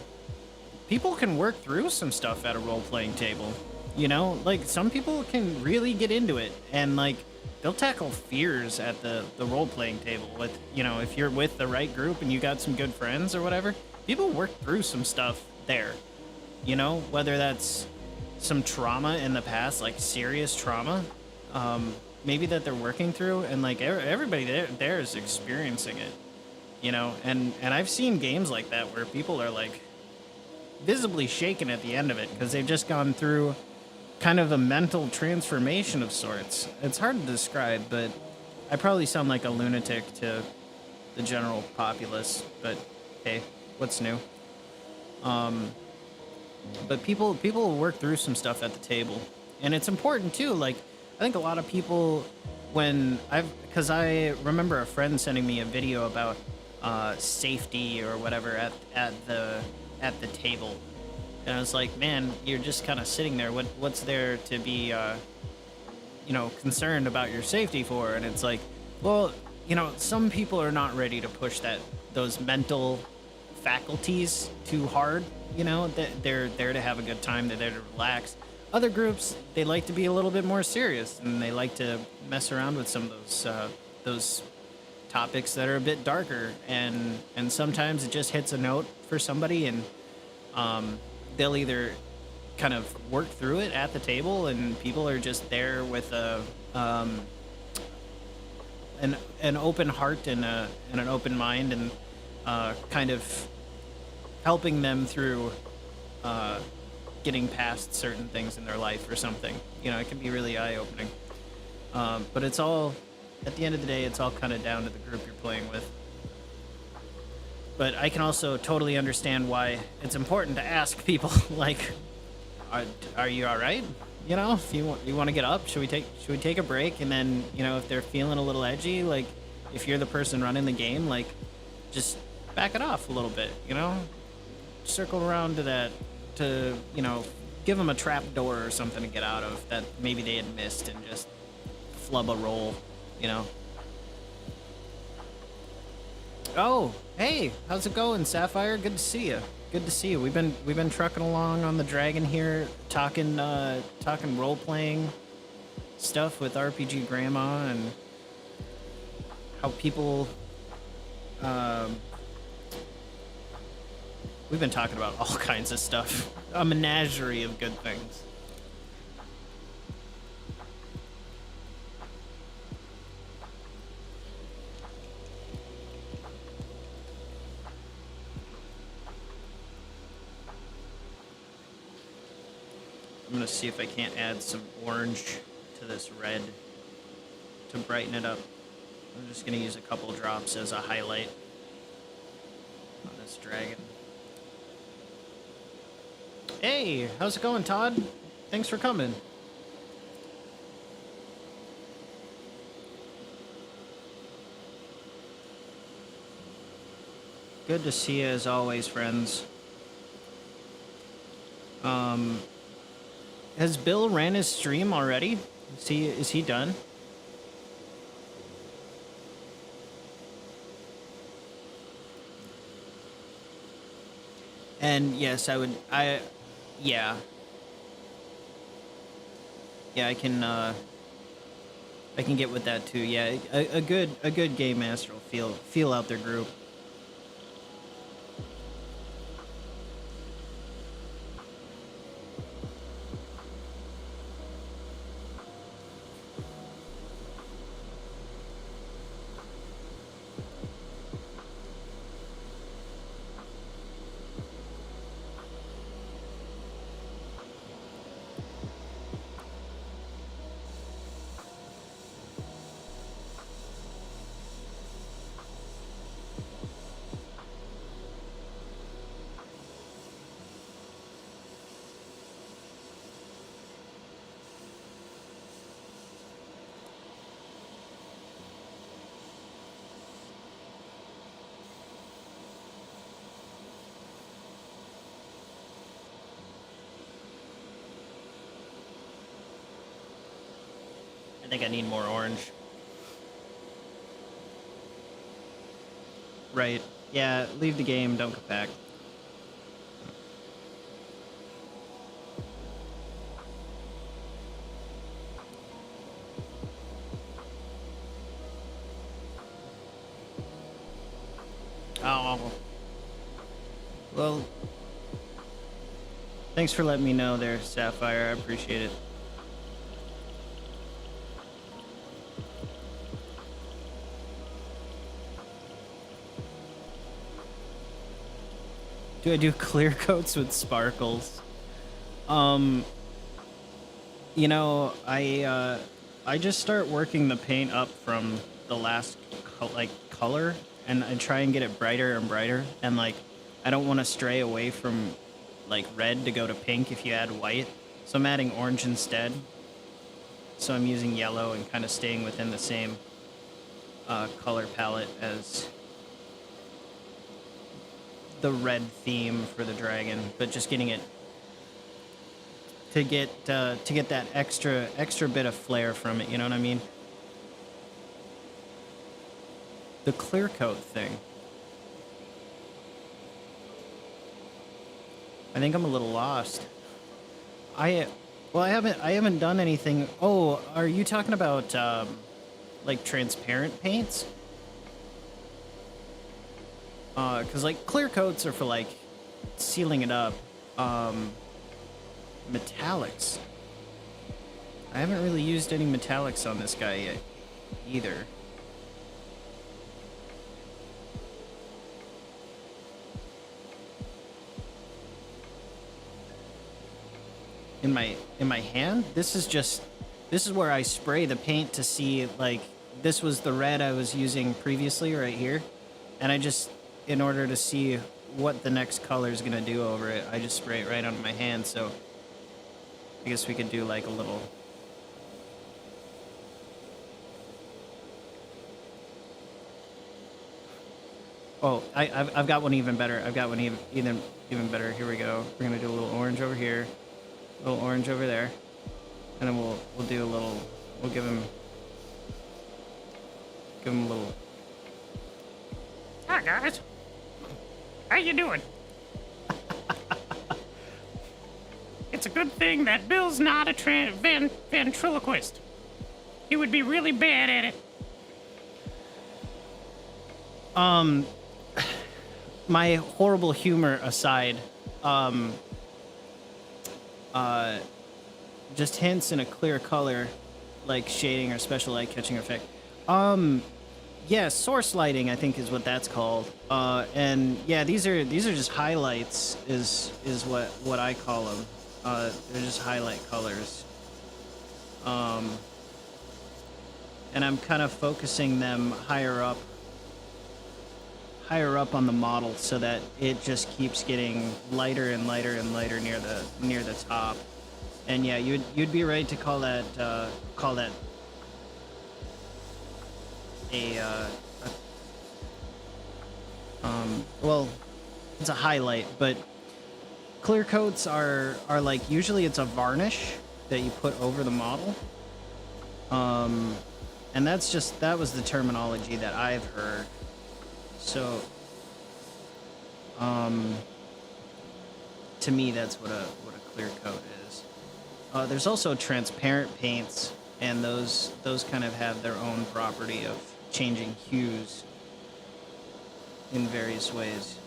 people can work through some stuff at a role-playing table. You know, like some people can really get into it, and like they'll tackle fears at the role-playing table with, you know, if you're with the right group and you got some good friends or whatever, people work through some stuff there. You know, whether that's some trauma in the past, like serious trauma, maybe that they're working through, and like everybody there is experiencing it. You know, and I've seen games like that where people are like visibly shaken at the end of it because they've just gone through kind of a mental transformation of sorts. It's hard to describe, but I probably sound like a lunatic to the general populace, but hey, what's new? But people will work through some stuff at the table, and it's important too. Like, I think a lot of people, because I remember a friend sending me a video about safety or whatever at the table, and I was like, man, you're just kind of sitting there. What's there to be you know, concerned about your safety for? And it's like, well, you know, some people are not ready to push those mental faculties too hard. You know, they're there to have a good time. They're there to relax. Other groups, they like to be a little bit more serious, and they like to mess around with some of those topics that are a bit darker. And sometimes it just hits a note for somebody, and they'll either kind of work through it at the table, and people are just there with an open heart and an open mind, and kind of helping them through getting past certain things in their life or something. You know, it can be really eye-opening. But it's all, at the end of the day, it's all kind of down to the group you're playing with. But I can also totally understand why it's important to ask people, like, are you all right? You know, if you want to get up, should we take a break? And then, you know, if they're feeling a little edgy, like, if you're the person running the game, like, just back it off a little bit, you know? Circle around to, you know, give them a trap door or something to get out of that maybe they had missed, and just flub a roll, you know? Oh, hey, how's it going, Sapphire? Good to see you. Good to see you. We've been trucking along on the Dragon here, talking role playing stuff with RPG Grandma, and how people We've been talking about all kinds of stuff. A menagerie of good things. I'm gonna see if I can't add some orange to this red to brighten it up. I'm just gonna use a couple drops as a highlight on this dragon. Hey, how's it going, Todd? Thanks for coming. Good to see you as always, friends. Has Bill ran his stream already? Is he done? And yes, yeah. Yeah, I can get with that too. Yeah, a good game master will feel out their group. I think I need more orange. Right. Yeah, leave the game, don't come back. Oh. Well, thanks for letting me know there, Sapphire. I appreciate it. Do I do clear coats with sparkles? You know, I just start working the paint up from the last color, and I try and get it brighter and brighter, and like I don't want to stray away from like red to go to pink if you add white, so I'm adding orange instead. So I'm using yellow and kind of staying within the same color palette as the red theme for the dragon, but just getting it to get that extra bit of flair from it. You know what I mean? The clear coat thing. I think I'm a little lost. I haven't done anything. Oh, are you talking about like transparent paints? Because like clear coats are for like sealing it up. Metallics. I haven't really used any metallics on this guy yet either. In my hand, this is where I spray the paint to see, like, this was the red I was using previously right here, and I just, in order to see what the next color is gonna do over it, I just spray it right onto my hand. So I guess we could do like a little. Oh, I've got one even better. I've got one even better. Here we go. We're gonna do a little orange over here, a little orange over there, and then we'll do a little. We'll give him a little. Hi guys, how you doing? It's a good thing that Bill's not a ventriloquist. He would be really bad at it. my horrible humor aside, um, uh, just hints in a clear color, like shading or special light catching effect. Yeah, source lighting, I think, is what that's called. And yeah, these are just highlights, is what I call them. They're just highlight colors. And I'm kind of focusing them higher up on the model, so that it just keeps getting lighter and lighter and lighter near the top. And yeah, you'd be right to call that a well, it's a highlight, but clear coats are like, usually it's a varnish that you put over the model. And that was the terminology that I've heard. So to me, that's what a clear coat is. There's also transparent paints, and those kind of have their own property of changing hues in various ways.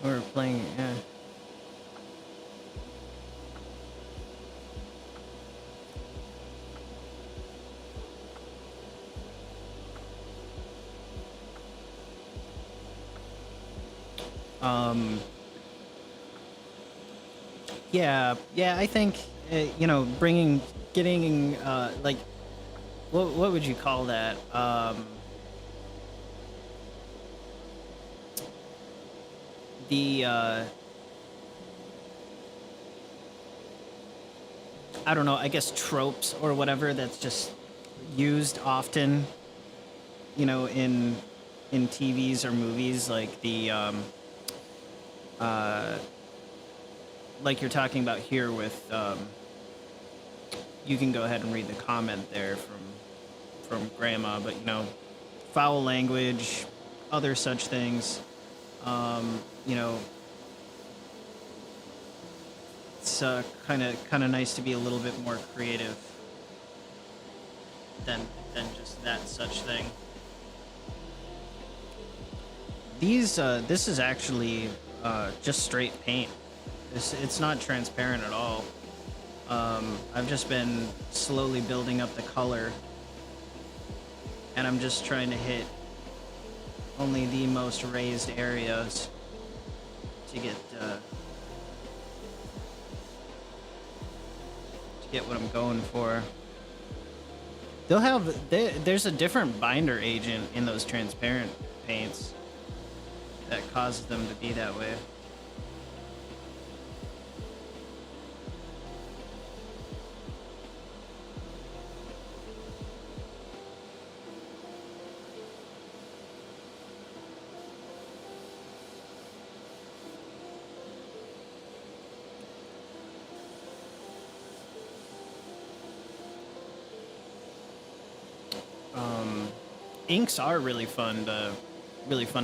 We're playing, yeah. Um, yeah, I think, getting, like, what would you call that? The I don't know, I guess tropes or whatever that's just used often, in TVs or movies, like the uh, like you're talking about here with you can go ahead and read the comment there from Grandma, but foul language, other such things. Um, you know, it's kind of nice to be a little bit more creative than just that such thing. This is actually just straight paint. It's not transparent at all. I've just been slowly building up the color, and I'm just trying to hit only the most raised areas to get what I'm going for. There's a different binder agent in those transparent paints that causes them to be that way. Inks are really fun to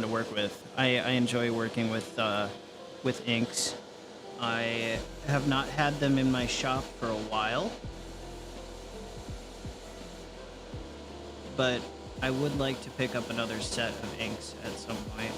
work with. I enjoy working with inks. I have not had them in my shop for a while, but I would like to pick up another set of inks at some point.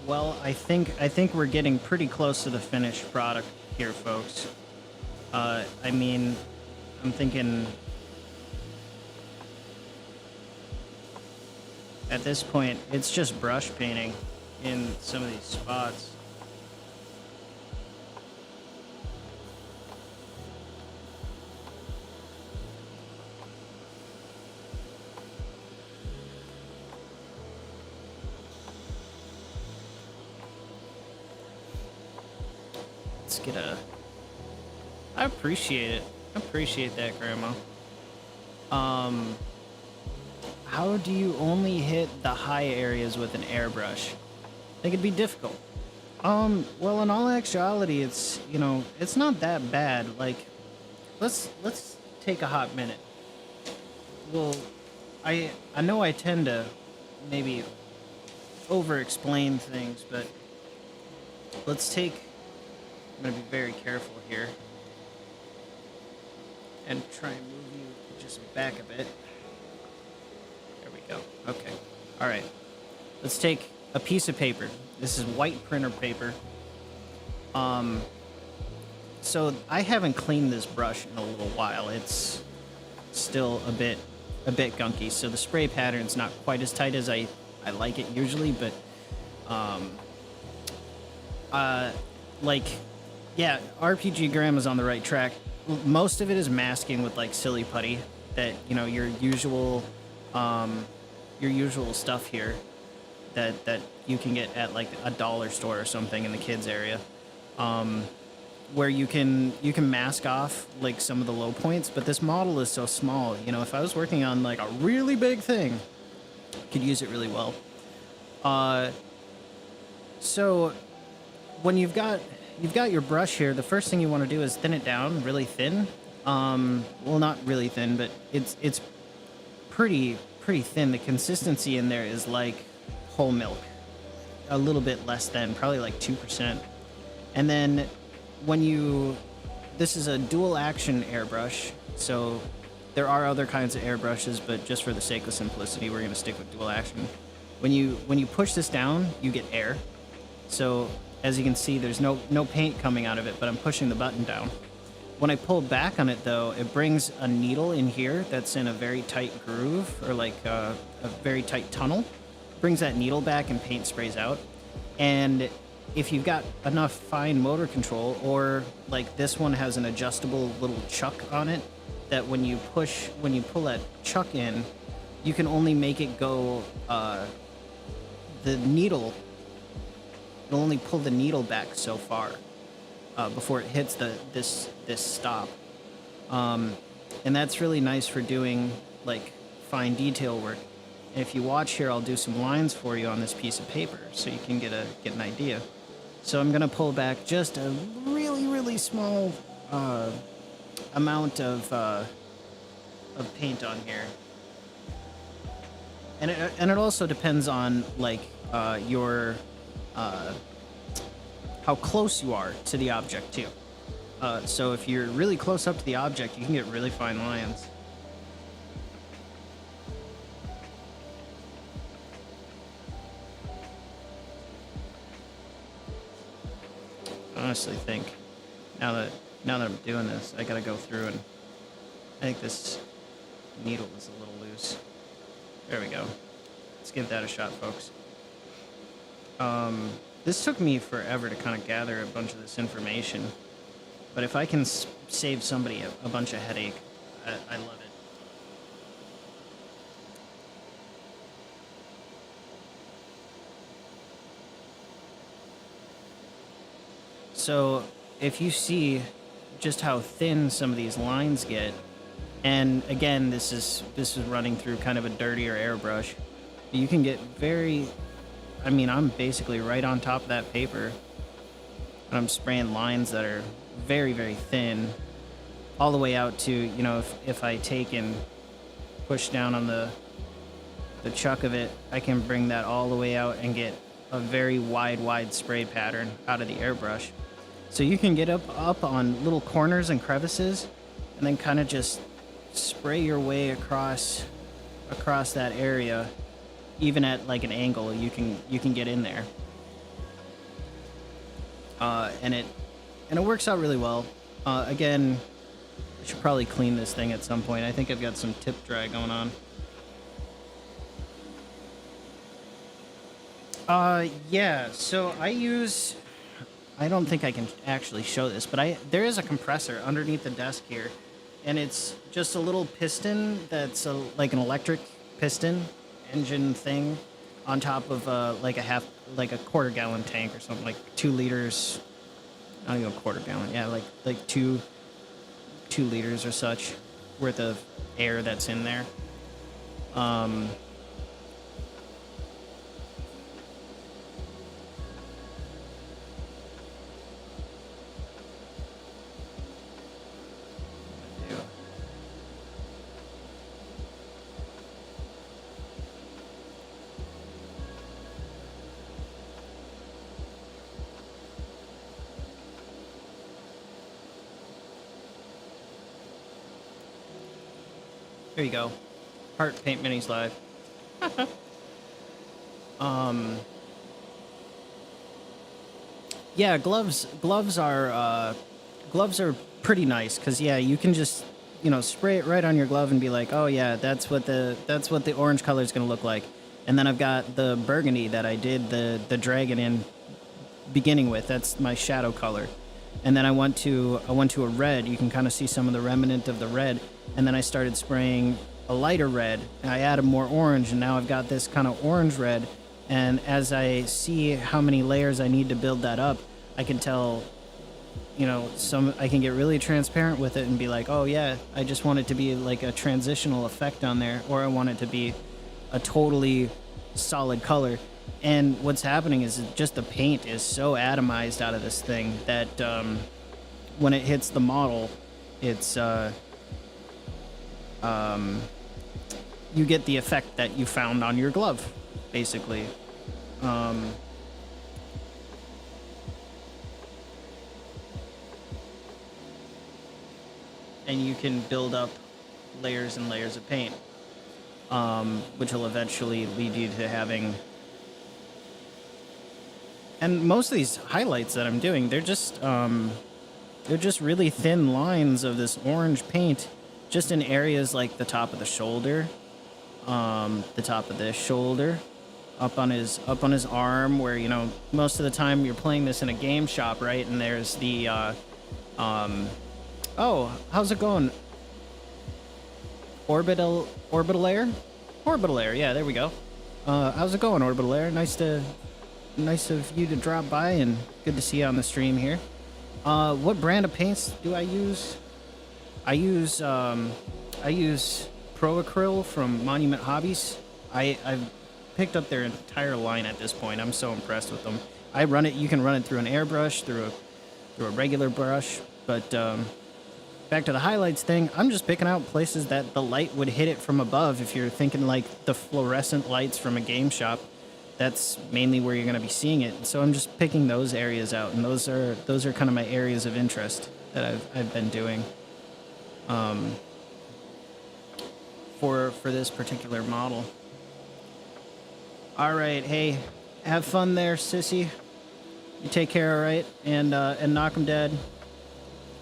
Well, I think we're getting pretty close to the finished product here, folks. I mean, I'm thinking at this point it's just brush painting in some of these spots. Let's get a. I appreciate it. I appreciate that, Grandma. Um, how do you only hit the high areas with an airbrush? I think it'd be difficult. Well, in all actuality, it's it's not that bad. Like, let's take a hot minute. Well, I know I tend to maybe over-explain things, but let's take. I'm gonna be very careful here and try and move you just back a bit. There we go. Okay. All right. Let's take a piece of paper. This is white printer paper. So I haven't cleaned this brush in a little while. It's still a bit gunky. So the spray pattern's not quite as tight as I like it usually, but like, yeah, RPG Grandma's on the right track. Most of it is masking with like silly putty that your usual stuff here that you can get at like a dollar store or something in the kids area, where you can mask off like some of the low points. But this model is so small. If I was working on like a really big thing, I could use it really well. So when you've got your brush here, the first thing you want to do is thin it down really thin. Well, not really thin, but it's pretty thin. The consistency in there is like whole milk, a little bit less than, probably like 2%. And then this is a dual action airbrush, so there are other kinds of airbrushes, but just for the sake of simplicity, we're gonna stick with dual action. When you push this down, you get air. So as you can see, there's no paint coming out of it, but I'm pushing the button down. When I pull back on it, though, it brings a needle in here that's in a very tight groove, or like a very tight tunnel. Brings that needle back and paint sprays out. And if you've got enough fine motor control, or like this one has an adjustable little chuck on it, that when you pull that chuck in, you can only make it go, the needle, it'll only pull the needle back so far before it hits this stop. And that's really nice for doing like fine detail work. And if you watch here, I'll do some lines for you on this piece of paper so you can get an idea. So I'm gonna pull back just a really small amount of paint on here. And it also depends on like your how close you are to the object too. So if you're really close up to the object, you can get really fine lines. I honestly think now that I'm doing this, I gotta go through, and I think this needle is a little loose. There we go. Let's give that a shot, folks. This took me forever to kind of gather a bunch of this information, but if I can save somebody a bunch of headache, I love it. So if you see just how thin some of these lines get, and again, this is running through kind of a dirtier airbrush, you can get very, I mean, I'm basically right on top of that paper, and I'm spraying lines that are very thin, all the way out to, if I take and push down on the chuck of it, I can bring that all the way out and get a very wide spray pattern out of the airbrush. So you can get up on little corners and crevices, and then kind of just spray your way across that area. Even at like an angle, you can get in there. and it works out really well. Again, I should probably clean this thing at some point. I think I've got some tip dry going on. Yeah, so I don't think I can actually show this, but there is a compressor underneath the desk here, and it's just a little piston that's like an electric piston engine thing on top of like a quarter gallon tank or something, like 2 liters. Not even a quarter gallon, yeah, like 2 liters or such worth of air that's in there. There you go. Heart Paint Minis Live. Yeah, gloves are pretty nice because yeah, you can just spray it right on your glove and be like, oh yeah, that's what the orange color is gonna look like. And then I've got the burgundy that I did the dragon in beginning with. That's my shadow color. And then I went to a red. You can kind of see some of the remnant of the red. And then I started spraying a lighter red. And I added more orange, and now I've got this kind of orange red. And as I see how many layers I need to build that up, I can tell, I can get really transparent with it and be like, oh yeah, I just want it to be like a transitional effect on there, or I want it to be a totally solid color. And what's happening is just the paint is so atomized out of this thing that when it hits the model, it's you get the effect that you found on your glove, basically. And you can build up layers and layers of paint, which will eventually lead you to having. And most of these highlights that I'm doing, they're just really thin lines of this orange paint, just in areas like the top of the shoulder, the top of this shoulder, up on his arm, where most of the time you're playing this in a game shop, right? And there's the oh, how's it going? Orbital Air? Orbital Air, yeah, there we go. How's it going, Orbital Air? Nice of you to drop by, and good to see you on the stream here. What brand of paints do I use? I use Pro Acryl from Monument Hobbies. I've picked up their entire line at this point. I'm so impressed with them. I run it. You can run it through an airbrush, through a regular brush. But back to the highlights thing. I'm just picking out places that the light would hit it from above. If you're thinking like the fluorescent lights from a game shop, that's mainly where you're going to be seeing it. So I'm just picking those areas out, and those are kind of my areas of interest that I've been doing for this particular model. All right, hey, have fun there, sissy. You take care, all right, and knock 'em dead.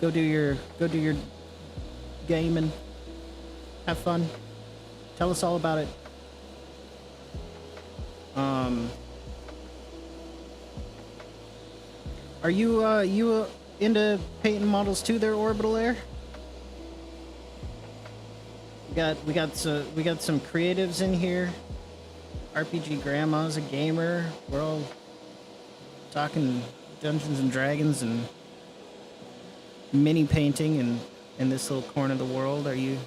Go do your gaming. Have fun. Tell us all about it. Are you into painting models too there, Orbital Air? We got some creatives in here. RPG Grandma's a gamer. We're all talking Dungeons and Dragons and mini painting in this little corner of the world. Are you?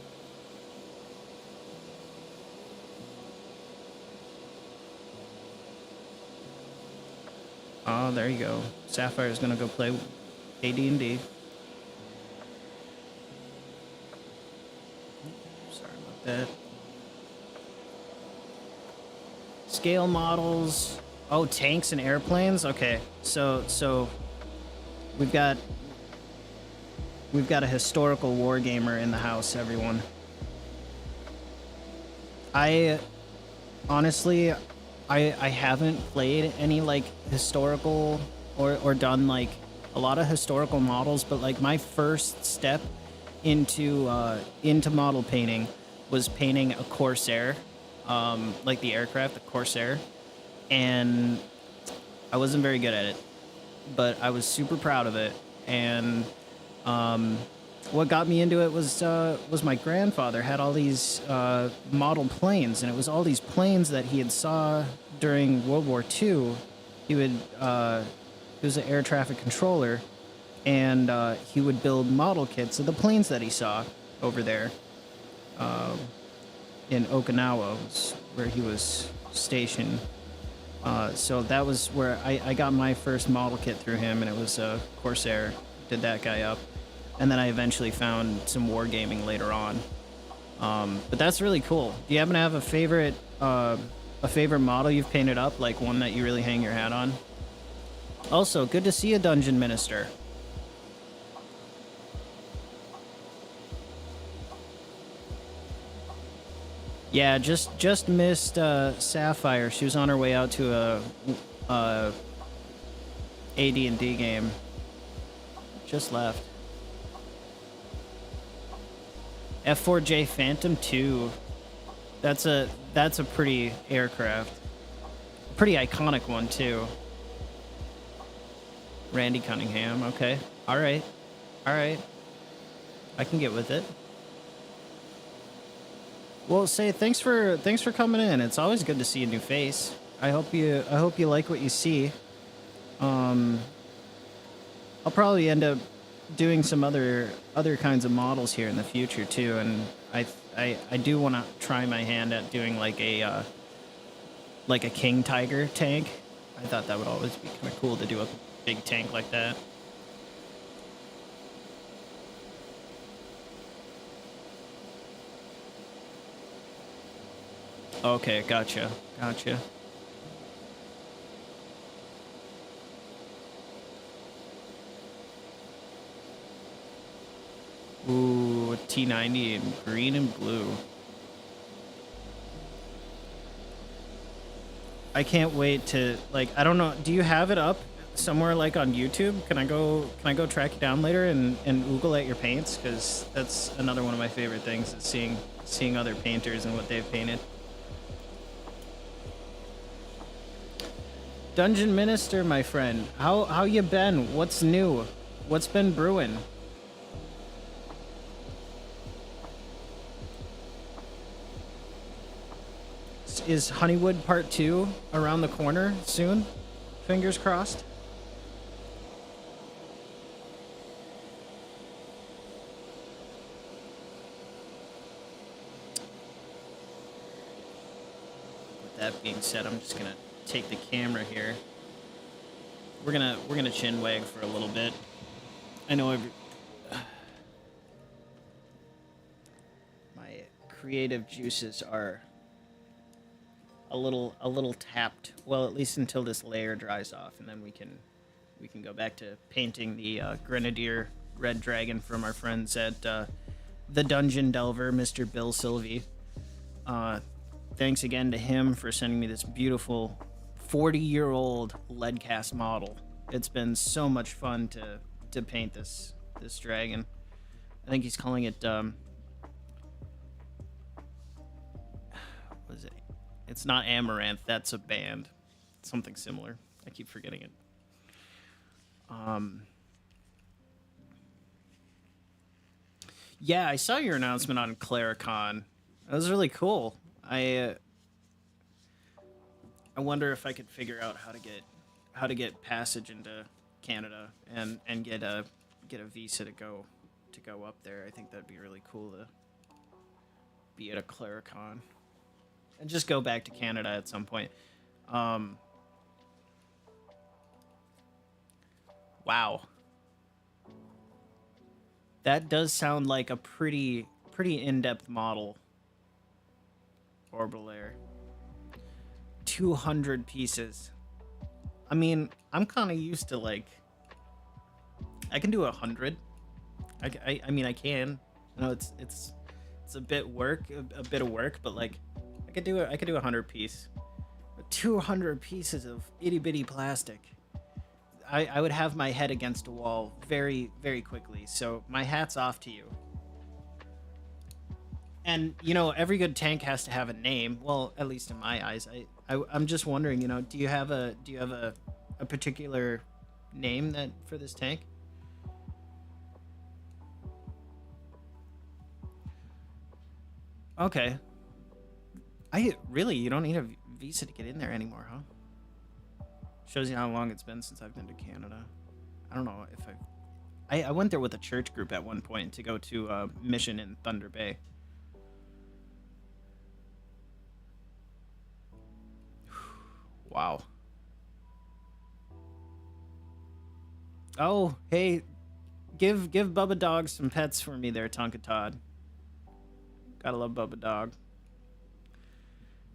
Oh, there you go. Sapphire's gonna go play AD&D. Sorry about that. Scale models. Oh, tanks and airplanes. Okay, so we've got a historical war gamer in the house, everyone. I honestly, I haven't played any like historical or done like a lot of historical models, but like my first step into model painting was painting a Corsair, like the aircraft, the Corsair, and I wasn't very good at it, but I was super proud of it. And what got me into it was my grandfather had all these model planes, and it was all these planes that he had saw during World War II. He was an air traffic controller, and he would build model kits of the planes that he saw over there in Okinawa, was where he was stationed. So that was where I got my first model kit through him, and it was a Corsair. Did that guy up, and then I eventually found some wargaming later on. But that's really cool. Do you happen to have a favorite model you've painted up, like one that you really hang your hat on? Also, good to see a Dungeon Minister. Yeah, just missed Sapphire. She was on her way out to a AD&D game. Just left. F4J Phantom 2. That's a pretty aircraft. Pretty iconic one too. Randy Cunningham. Okay. All right. I can get with it. Well, say thanks for coming in. It's always good to see a new face. I hope you like what you see. I'll probably end up doing some other kinds of models here in the future too, and I do want to try my hand at doing like a King Tiger tank. I thought that would always be kind of cool to do a big tank like that. Okay, gotcha. Ooh, T90 in green and blue. I can't wait to, like, I don't know, do you have it up somewhere like on YouTube? Can I go track you down later and oogle at your paints? Because that's another one of my favorite things, is seeing other painters and what they've painted. Dungeon Minister, my friend, how you been? What's new? What's been brewing? Is Honeywood Part 2 around the corner soon? Fingers crossed. With that being said, I'm just gonna take the camera here. We're gonna chin wag for a little bit. I know my creative juices are a little tapped. Well, at least until this layer dries off, and then we can go back to painting the Grenadier Red Dragon from our friends at the Dungeon Delver, Mr. Bill Sylvie. Thanks again to him for sending me this beautiful 40-year-old lead cast model. It's been so much fun to paint this dragon. I think he's calling it what is it? It's not Amaranth, that's a band. It's something similar. I keep forgetting it. Yeah, I saw your announcement on Claricon. That was really cool. I wonder if I could figure out how to get passage into Canada and get a visa to go up there. I think that'd be really cool to be at a Claricon and just go back to Canada at some point. Wow. That does sound like a pretty in-depth model. Orbital Air. 200 pieces. I mean, I'm kind of used to, like, I can do 100. I mean, I can. You know, it's a bit of work, but like, I could do 100 piece. But 200 pieces of itty bitty plastic. I would have my head against a wall very, very quickly. So my hat's off to you. And you know, every good tank has to have a name. Well, at least in my eyes. I'm just wondering, you know, do you have a particular name that for this tank? Okay. You don't need a visa to get in there anymore, huh? Shows you how long it's been since I've been to Canada. I don't know if I went there with a church group at one point to go to a mission in Thunder Bay. Wow. Oh, hey, give Bubba Dog some pets for me there, Tonka Todd. Gotta love Bubba Dog.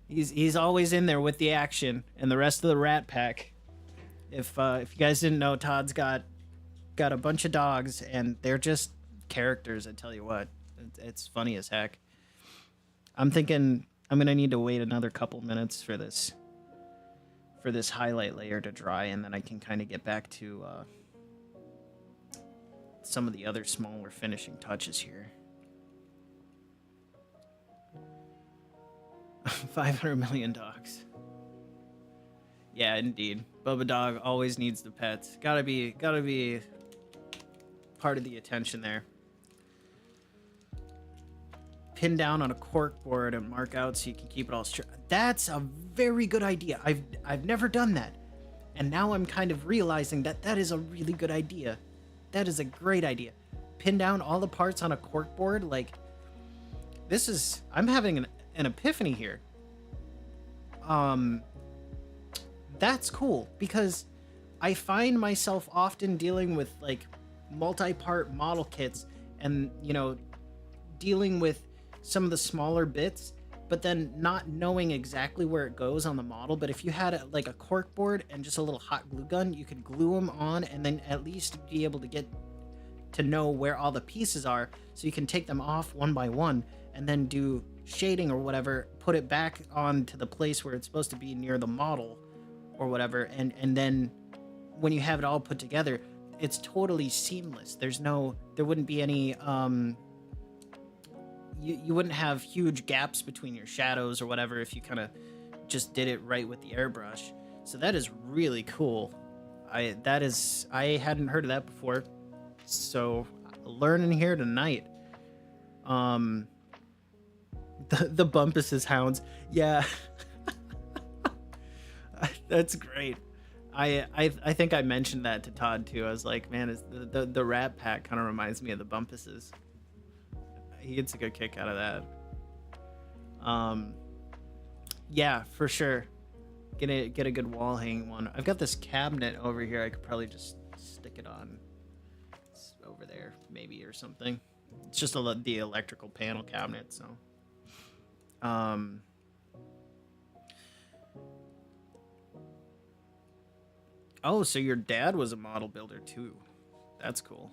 He's always in there with the action and the rest of the Rat Pack. If you guys didn't know, Todd's got a bunch of dogs and they're just characters. I tell you what, it's funny as heck. I'm thinking I'm gonna need to wait another couple minutes for this highlight layer to dry, and then I can kind of get back to some of the other smaller finishing touches here. 500 million dogs. Yeah, indeed. Bubba Dog always needs the pets. Gotta be part of the attention there. Pin down on a cork board and mark out so you can keep it all straight. That's a very good idea. I've never done that, and now I'm kind of realizing that that is a really good idea. That is a great idea. Pin down all the parts on a cork board. Like, this is, I'm having an epiphany here. That's cool, because I find myself often dealing with like multi-part model kits and, you know, dealing with some of the smaller bits, but then not knowing exactly where it goes on the model. But if you had like a cork board and just a little hot glue gun, you could glue them on and then at least be able to get to know where all the pieces are, so you can take them off one by one and then do shading or whatever, put it back onto the place where it's supposed to be near the model or whatever, and then when you have it all put together, it's totally seamless. There wouldn't be any you wouldn't have huge gaps between your shadows or whatever if you kind of just did it right with the airbrush. So that is really cool. I hadn't heard of that before, so learning here tonight. The Bumpus's hounds, yeah. That's great. I think I mentioned that to Todd too. I was like, man, the Rat Pack kind of reminds me of the Bumpuses. He gets a good kick out of that. Yeah, for sure. Get a good wall hanging one. I've got this cabinet over here. I could probably just stick it on. It's over there, maybe, or something. It's just the electrical panel cabinet. So, oh, so your dad was a model builder too. That's cool.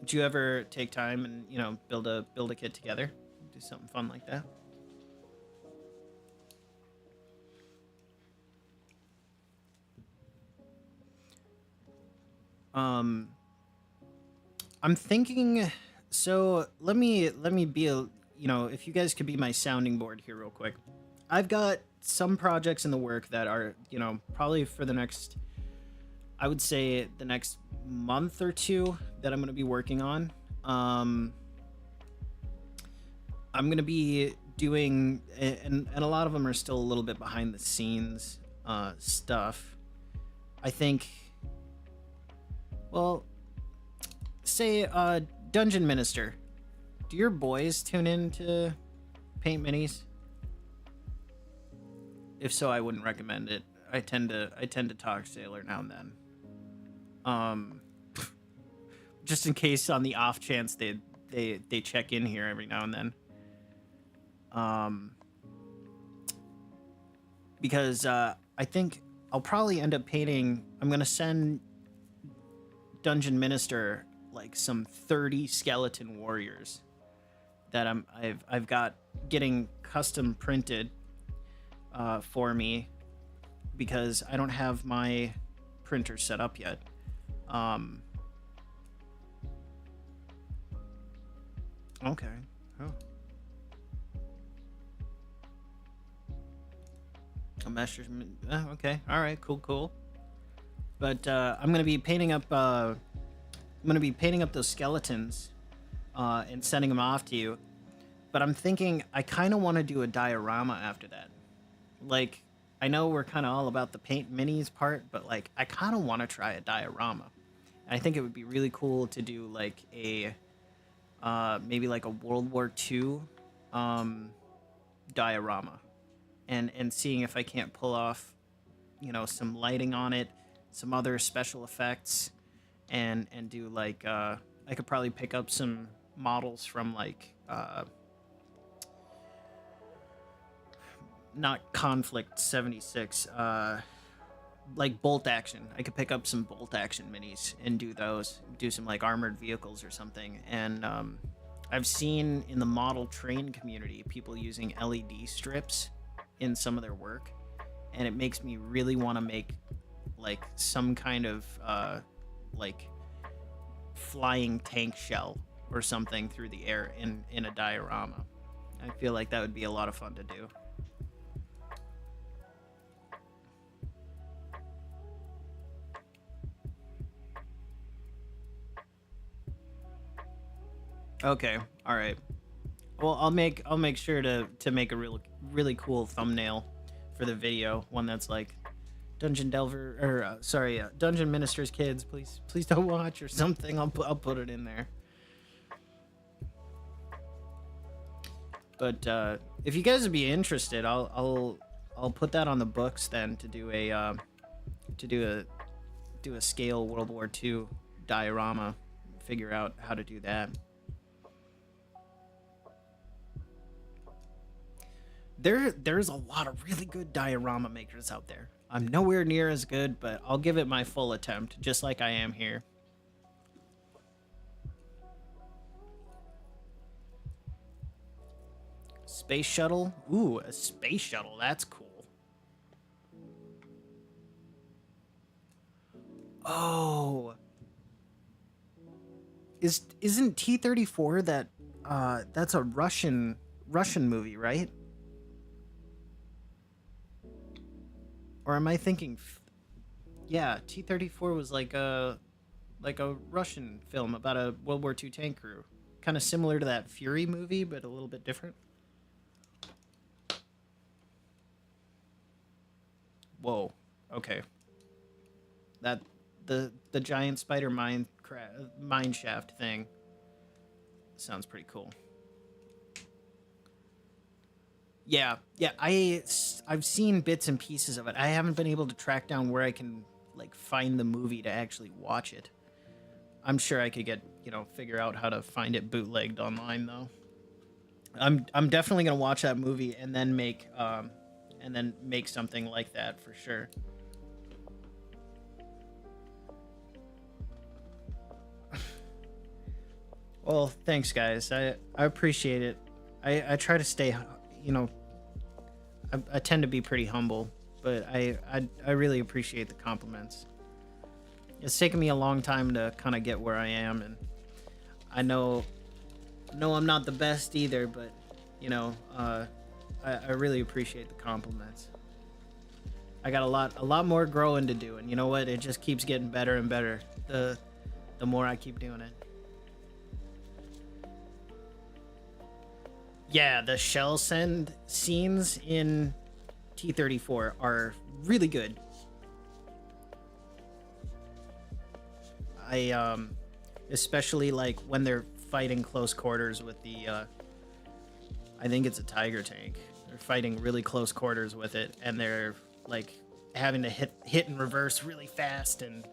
Did you ever take time and, you know, build a kit together? Do something fun like that? I'm thinking, so let me be a, you know, if you guys could be my sounding board here real quick. I've got some projects in the work that are, you know, probably for the next, I would say the next month or two that I'm going to be working on. I'm going to be doing, and a lot of them are still a little bit behind the scenes stuff. I think, well, say Dungeon Minister. Do your boys tune in to Paint Minis? If so, I wouldn't recommend it. I tend to talk Sailor now and then. Just in case, on the off chance they check in here every now and then. Because I think I'll probably end up painting. I'm gonna send Dungeon Minister like some 30 skeleton warriors that I've got getting custom printed for me, because I don't have my printer set up yet. Okay. Oh. A measurement. Okay. All right. Cool. But I'm gonna be painting up. I'm gonna be painting up those skeletons, and sending them off to you. But I'm thinking I kind of want to do a diorama after that. Like, I know we're kind of all about the paint minis part, but like, I kind of want to try a diorama. And I think it would be really cool to do like a, maybe like a World War II, diorama, and seeing if I can't pull off, some lighting on it, some other special effects, and do like, I could probably pick up some models from like, not Conflict 76, like Bolt Action. I could pick up some Bolt Action minis and do those, do some like armored vehicles or something. And I've seen in the model train community people using LED strips in some of their work, and it makes me really want to make like some kind of like flying tank shell or something through the air in a diorama. I feel like that would be a lot of fun to do. Okay, all right. Well, I'll make sure to make a really cool thumbnail for the video, one that's like Dungeon Delver or Dungeon Minister's kids, please don't watch or something. I'll put it in there. But if you guys would be interested, I'll put that on the books then to do a scale World War II diorama. Figure out how to do that. There's a lot of really good diorama makers out there. I'm nowhere near as good, but I'll give it my full attempt, just like I am here. Space shuttle? Ooh, a space shuttle. That's cool. Oh. Isn't T-34 that that's a Russian movie, right? Or am I thinking yeah, T-34 was like a Russian film about a World War II tank crew. Kind of similar to that Fury movie, but a little bit different. Whoa. Okay. That the giant spider mine shaft thing sounds pretty cool. Yeah, I've seen bits and pieces of it. I haven't been able to track down where I can like find the movie to actually watch it. I'm sure I could get, figure out how to find it bootlegged online though. I'm definitely gonna watch that movie and then make something like that for sure. Well, thanks guys. I appreciate it. I try to stay, I tend to be pretty humble, but I really appreciate the compliments. It's taken me a long time to kind of get where I am, and I know I'm not the best either, but I really appreciate the compliments. I got a lot more growing to do, and you know what? It just keeps getting better and better the more I keep doing it. Yeah, the shell send scenes in T-34 are really good. I especially like when they're fighting close quarters with the I think it's a Tiger tank. They're fighting really close quarters with it, and they're like having to hit and reverse really fast and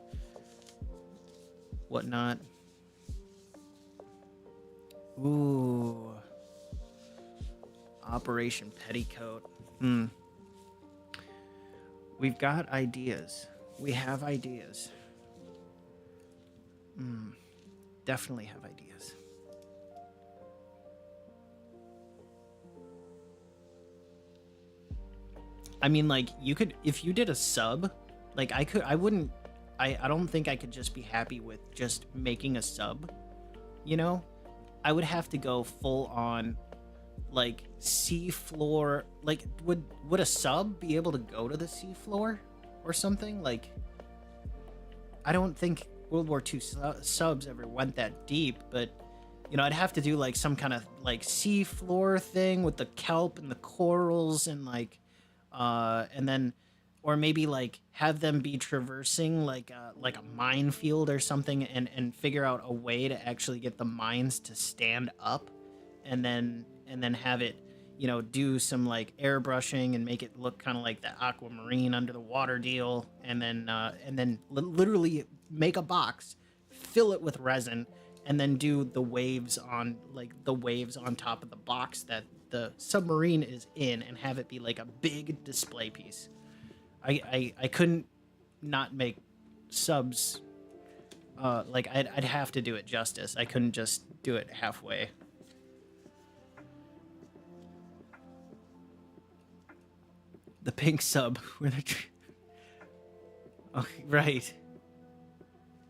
whatnot. Ooh. Operation Petticoat. We've got ideas. We have ideas. Definitely have ideas. I mean, like, you could, if you did a sub, like, I wouldn't I don't think I could just be happy with just making a sub, you know? I would have to go full on like sea floor. Like would a sub be able to go to the sea floor or something? Like I don't think World War II subs ever went that deep, but you know, I'd have to do like some kind of like sea floor thing with the kelp and the corals and like and then or maybe like have them be traversing like a minefield or something and figure out a way to actually get the mines to stand up and then have it, you know, do some like airbrushing and make it look kind of like the aquamarine under the water deal, and then literally make a box, fill it with resin, and then do the waves on top of the box that the submarine is in, and have it be like a big display piece. I couldn't not make subs. Like I'd have to do it justice. I couldn't just do it halfway. The pink sub where the okay, right.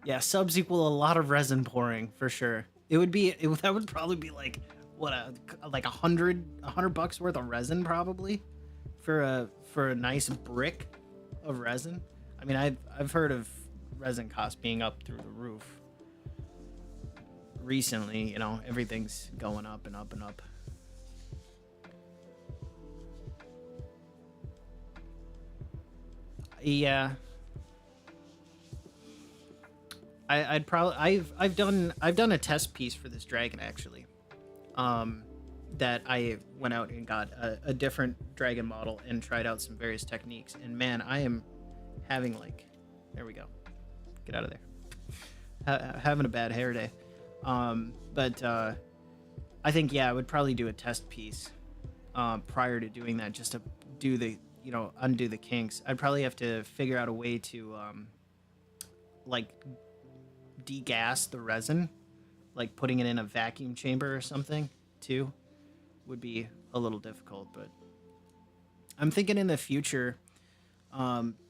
Yeah, subs equal a lot of resin pouring for sure. That would probably be like what like $100 worth of resin probably for a nice brick of resin. I mean, I've heard of resin costs being up through the roof recently. You know, everything's going up and up and up. Yeah, I'd probably I've done a test piece for this dragon actually. That I went out and got a different dragon model and tried out some various techniques. And man, I am having like, there we go, get out of there, having a bad hair day. But I think I would probably do a test piece prior to doing that, just to do the, you know, undo the kinks. I'd probably have to figure out a way to like degas the resin, like putting it in a vacuum chamber or something too would be a little difficult. But I'm thinking in the future,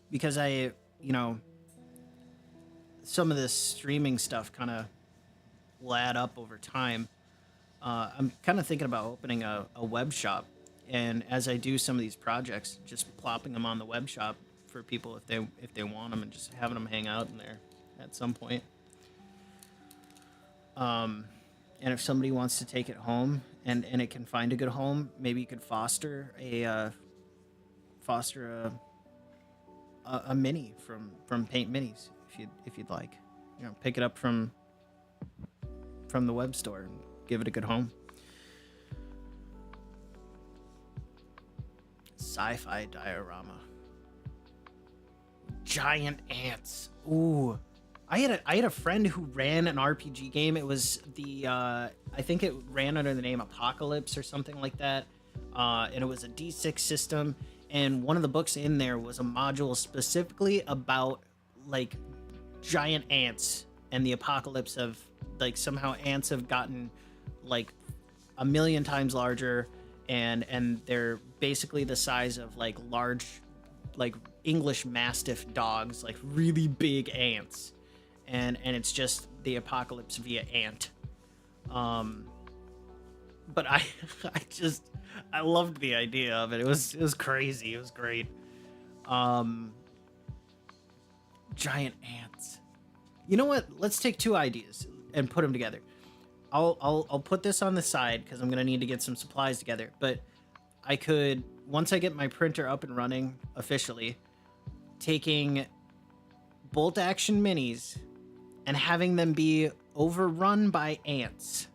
because I, you know, some of this streaming stuff kind of will add up over time. I'm kind of thinking about opening a web shop, and as I do some of these projects, just plopping them on the web shop for people if they want them, and just having them hang out in there at some point. And if somebody wants to take it home and it can find a good home, maybe you could foster a mini from Paint Minis if you'd like. You know, pick it up from the web store and give it a good home. Sci-fi diorama. Giant ants. Ooh. I had a friend who ran an RPG game. It was I think it ran under the name Apocalypse or something like that. And it was a D6 system. And one of the books in there was a module specifically about like giant ants and the apocalypse of like somehow ants have gotten like a million times larger, and they're basically the size of like large, like English Mastiff dogs, like really big ants. And it's just the apocalypse via ant. But I loved the idea of it. It was crazy. It was great. Giant ants. You know what? Let's take two ideas and put them together. I'll put this on the side because I'm gonna need to get some supplies together. But I could, once I get my printer up and running officially, taking bolt action minis and having them be overrun by ants.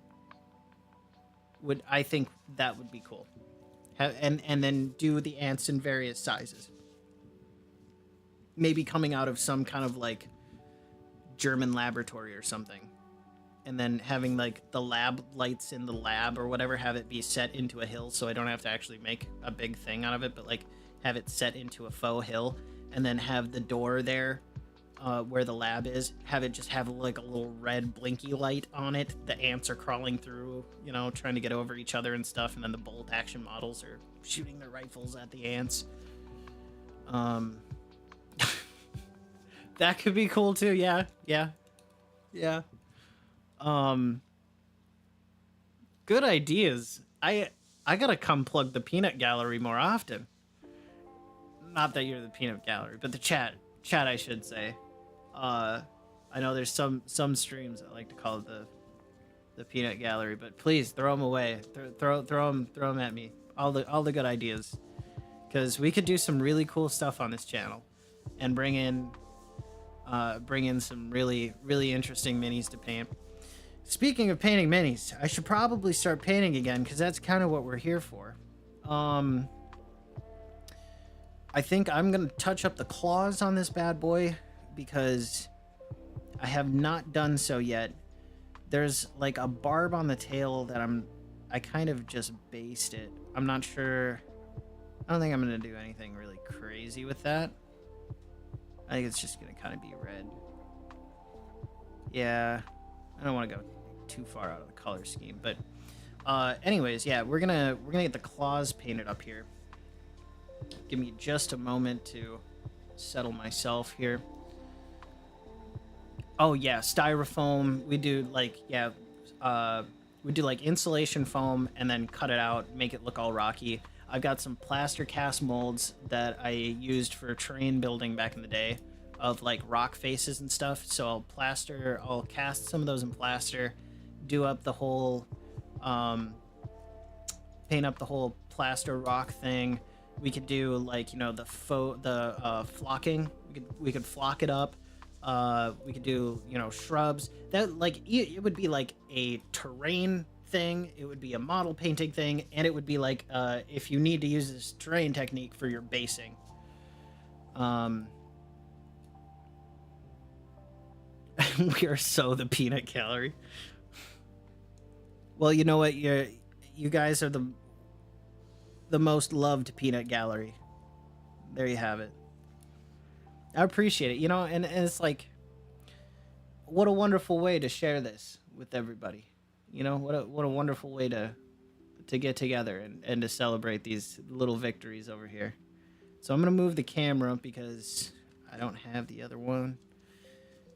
I think that would be cool. And then do the ants in various sizes. Maybe coming out of some kind of like German laboratory or something. And then having like the lab lights in the lab or whatever, have it be set into a hill, so I don't have to actually make a big thing out of it, but like have it set into a faux hill, and then have the door there where the lab is, have it just have like a little red blinky light on it. The ants are crawling through, you know, trying to get over each other and stuff, and then the bolt action models are shooting their rifles at the ants. That could be cool too. Yeah, yeah, yeah. Um, good ideas. I gotta come plug the peanut gallery more often. Not that you're the peanut gallery, but the chat I should say. Uh, I know there's some streams that like to call it the peanut gallery, but please throw them away. Throw them at me. All the good ideas, because we could do some really cool stuff on this channel, and bring in some really interesting minis to paint. Speaking of painting minis, I should probably start painting again because that's kind of what we're here for. I think I'm gonna touch up the claws on this bad boy because I have not done so yet. There's like a barb on the tail that I kind of just based it. I'm not sure. I don't think I'm gonna do anything really crazy with that. I think it's just gonna kind of be red. Yeah, I don't want to go too far out of the color scheme, but anyways, yeah, we're gonna get the claws painted up here. Give me just a moment to settle myself here. Oh yeah, styrofoam. We do like insulation foam and then cut it out, make it look all rocky. I've got some plaster cast molds that I used for terrain building back in the day of like rock faces and stuff. So I'll cast some of those in plaster, do up the whole, paint up the whole plaster rock thing. We could do like, you know, the flocking. We could flock it up. We could do, you know, shrubs. That like it would be like a terrain thing. It would be a model painting thing, and it would be like if you need to use this terrain technique for your basing. We are so the peanut gallery. Well, you know what? You guys are the most loved peanut gallery. There you have it. I appreciate it, you know, and it's like, what a wonderful way to share this with everybody. You know, what a wonderful way to get together and to celebrate these little victories over here. So I'm gonna move the camera because I don't have the other one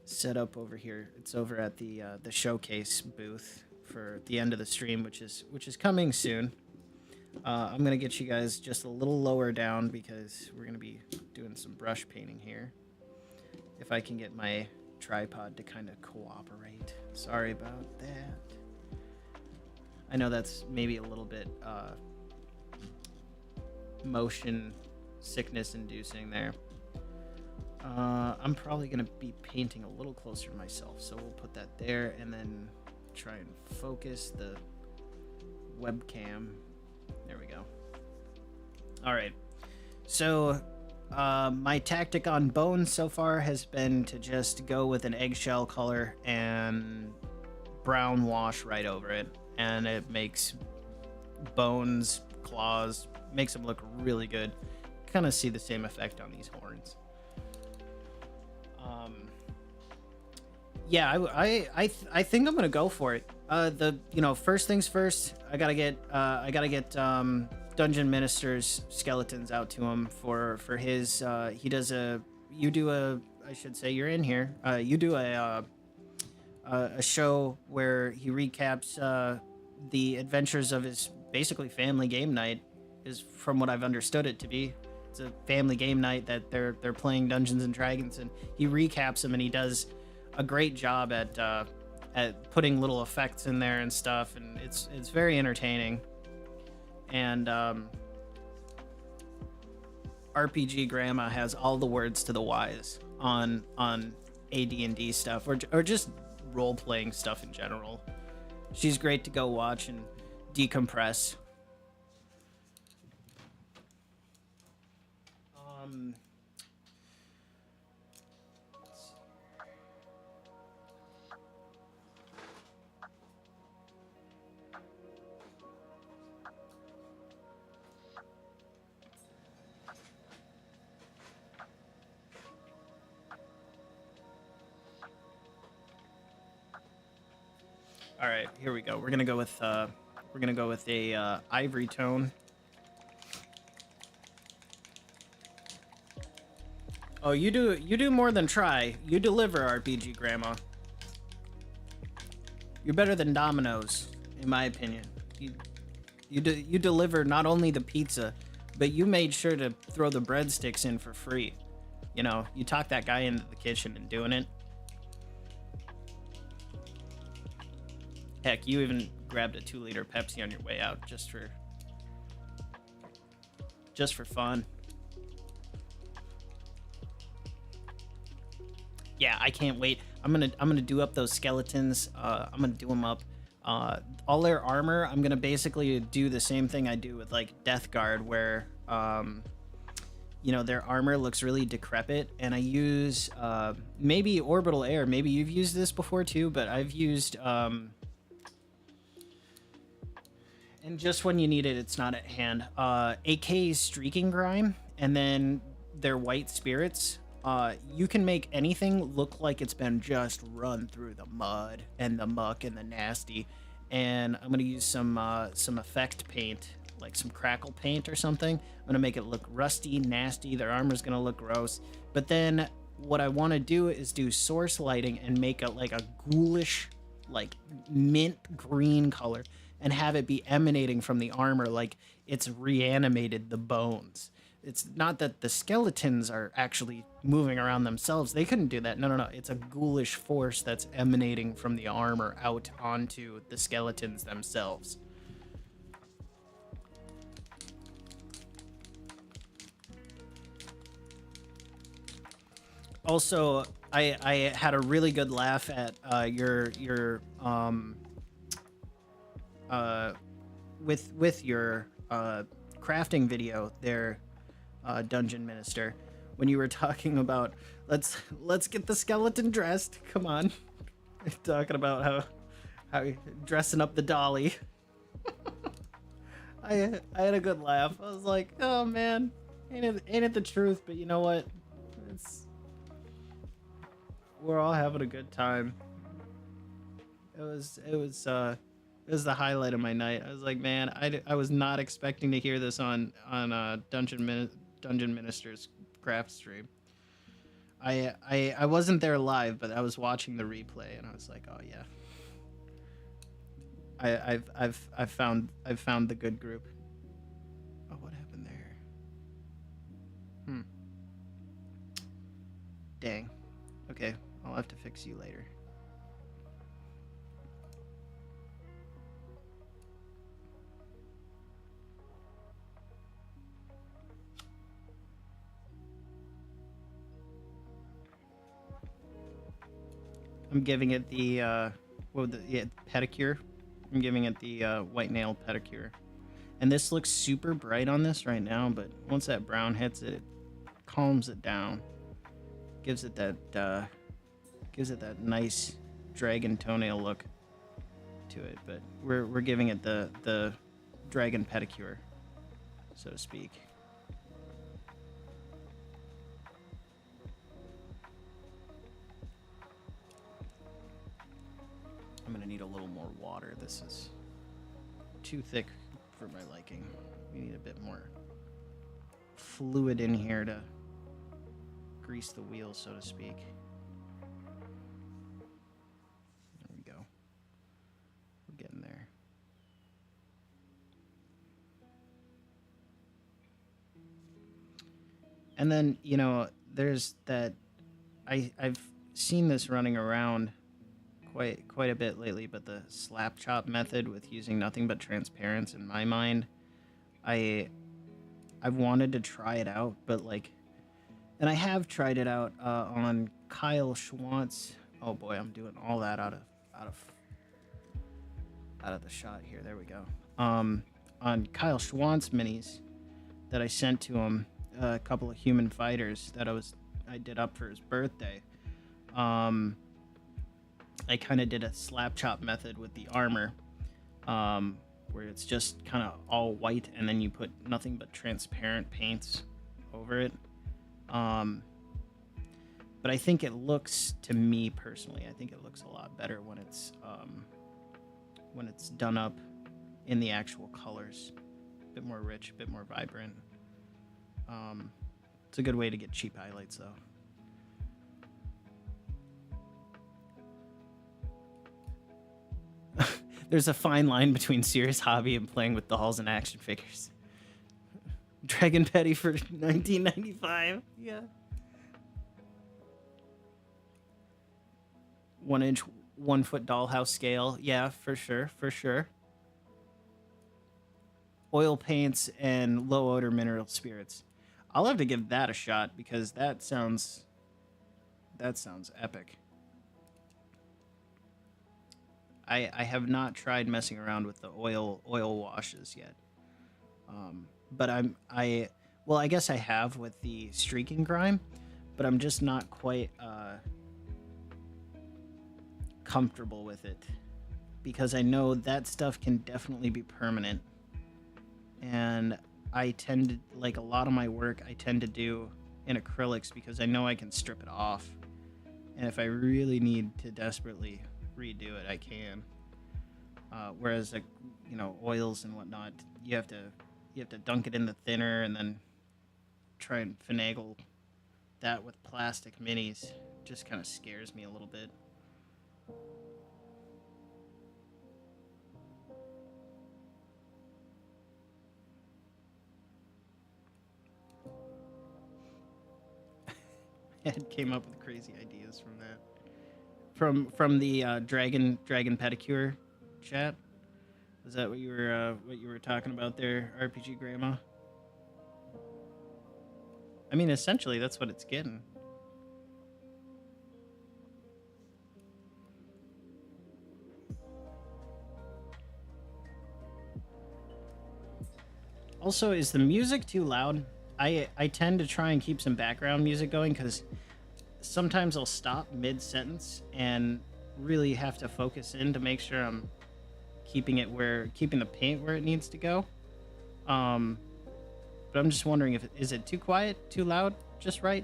set up over here. It's over at the showcase booth for the end of the stream, which is coming soon. I'm gonna get you guys just a little lower down because we're gonna be doing some brush painting here. If I can get my tripod to kind of cooperate. Sorry about that. I know that's maybe a little bit motion sickness inducing there. I'm probably gonna be painting a little closer to myself, so we'll put that there and then try and focus the webcam. There we go. All right. So my tactic on bones so far has been to just go with an eggshell color and brown wash right over it, and it makes bones, claws, makes them look really good. Kind of see the same effect on these horns. Yeah, I think I'm gonna go for it. First things first, I gotta get Dungeon Minister's skeletons out to him for his. He does I should say you're in here. You do a show where he recaps the adventures of his basically family game night. Is from what I've understood it to be. It's a family game night that they're playing Dungeons and Dragons, and he recaps them, and he does a great job at putting little effects in there and stuff, and it's very entertaining. And RPG Grandma has all the words to the wise on AD&D stuff, or just role playing stuff in general. She's great to go watch and decompress. All right, here we go. We're gonna go with a ivory tone. Oh, you do more than try. You deliver, RPG Grandma. You're better than Domino's, in my opinion. You deliver not only the pizza, but you made sure to throw the breadsticks in for free. You know, you talked that guy into the kitchen and doing it. Heck, you even grabbed a 2-liter Pepsi on your way out just for fun. Yeah, I can't wait. I'm gonna do up those skeletons. I'm gonna do them up. All their armor, I'm gonna basically do the same thing I do with like Death Guard, where you know, their armor looks really decrepit, and I use maybe orbital air. Maybe you've used this before too, but I've used and just when you need it, it's not at hand. AK's Streaking Grime, and then their White Spirits. You can make anything look like it's been just run through the mud and the muck and the nasty. And I'm gonna use some effect paint, like some crackle paint or something. I'm gonna make it look rusty, nasty. Their armor's gonna look gross. But then what I want to do is do source lighting and make it like a ghoulish, like mint green color, and have it be emanating from the armor like it's reanimated the bones. It's not that the skeletons are actually moving around themselves. They couldn't do that. No. It's a ghoulish force that's emanating from the armor out onto the skeletons themselves. Also, I had a really good laugh at your with your crafting video there, Dungeon Minister, when you were talking about let's get the skeleton dressed. Come on, talking about how dressing up the dolly. I had a good laugh. I was like, oh man, ain't it the truth? But you know what? We're all having a good time. It was the highlight of my night. I was like, man, I was not expecting to hear this on Dungeon Minister's craft stream. I wasn't there live, but I was watching the replay, and I was like, oh yeah. I've found the good group. Oh, what happened there? Dang. Okay, I'll have to fix you later. I'm giving it the pedicure. I'm giving it the white nail pedicure. And this looks super bright on this right now, but once that brown hits it, it calms it down. Gives it that nice dragon toenail look to it. But we're giving it the dragon pedicure, so to speak. I'm gonna need a little more water. This is too thick for my liking. We need a bit more fluid in here to grease the wheel, so to speak. There we go. We're getting there. And then, you know, there's that I've seen this running around quite a bit lately, but the slap chop method with using nothing but transparents, in my mind, I've wanted to try it out, but like, and I have tried it out on Kyle Schwantz. Oh boy, I'm doing all that out of the shot here. There we go. On Kyle Schwantz minis that I sent to him, a couple of human fighters that I did up for his birthday. I kind of did a slap chop method with the armor, where it's just kind of all white, and then you put nothing but transparent paints over it. But I think it looks, to me personally, I think it looks a lot better when it's done up in the actual colors, a bit more rich, a bit more vibrant. It's a good way to get cheap highlights, though. There's a fine line between serious hobby and playing with dolls and action figures. Dragon Petty for 1995. Yeah. 1 inch, 1 foot dollhouse scale. Yeah, for sure, for sure. Oil paints and low odor mineral spirits. I'll have to give that a shot because that sounds epic. I have not tried messing around with the oil washes yet. But I guess I have with the streaking grime, but I'm just not quite comfortable with it because I know that stuff can definitely be permanent. And I tend to, like a lot of my work, I tend to do in acrylics because I know I can strip it off. And if I really need to desperately redo it, I can. Whereas, like, oils and whatnot, you have to dunk it in the thinner and then try and finagle that with plastic minis. Just kind of scares me a little bit. Ed came up with crazy ideas from that. From the dragon pedicure chat. Is that what you were talking about there, RPG Grandma? I mean, essentially, that's what it's getting. Also, is the music too loud? I tend to try and keep some background music going because sometimes I'll stop mid-sentence and really have to focus in to make sure I'm keeping the paint where it needs to go. But I'm just wondering is it too quiet, too loud, just right?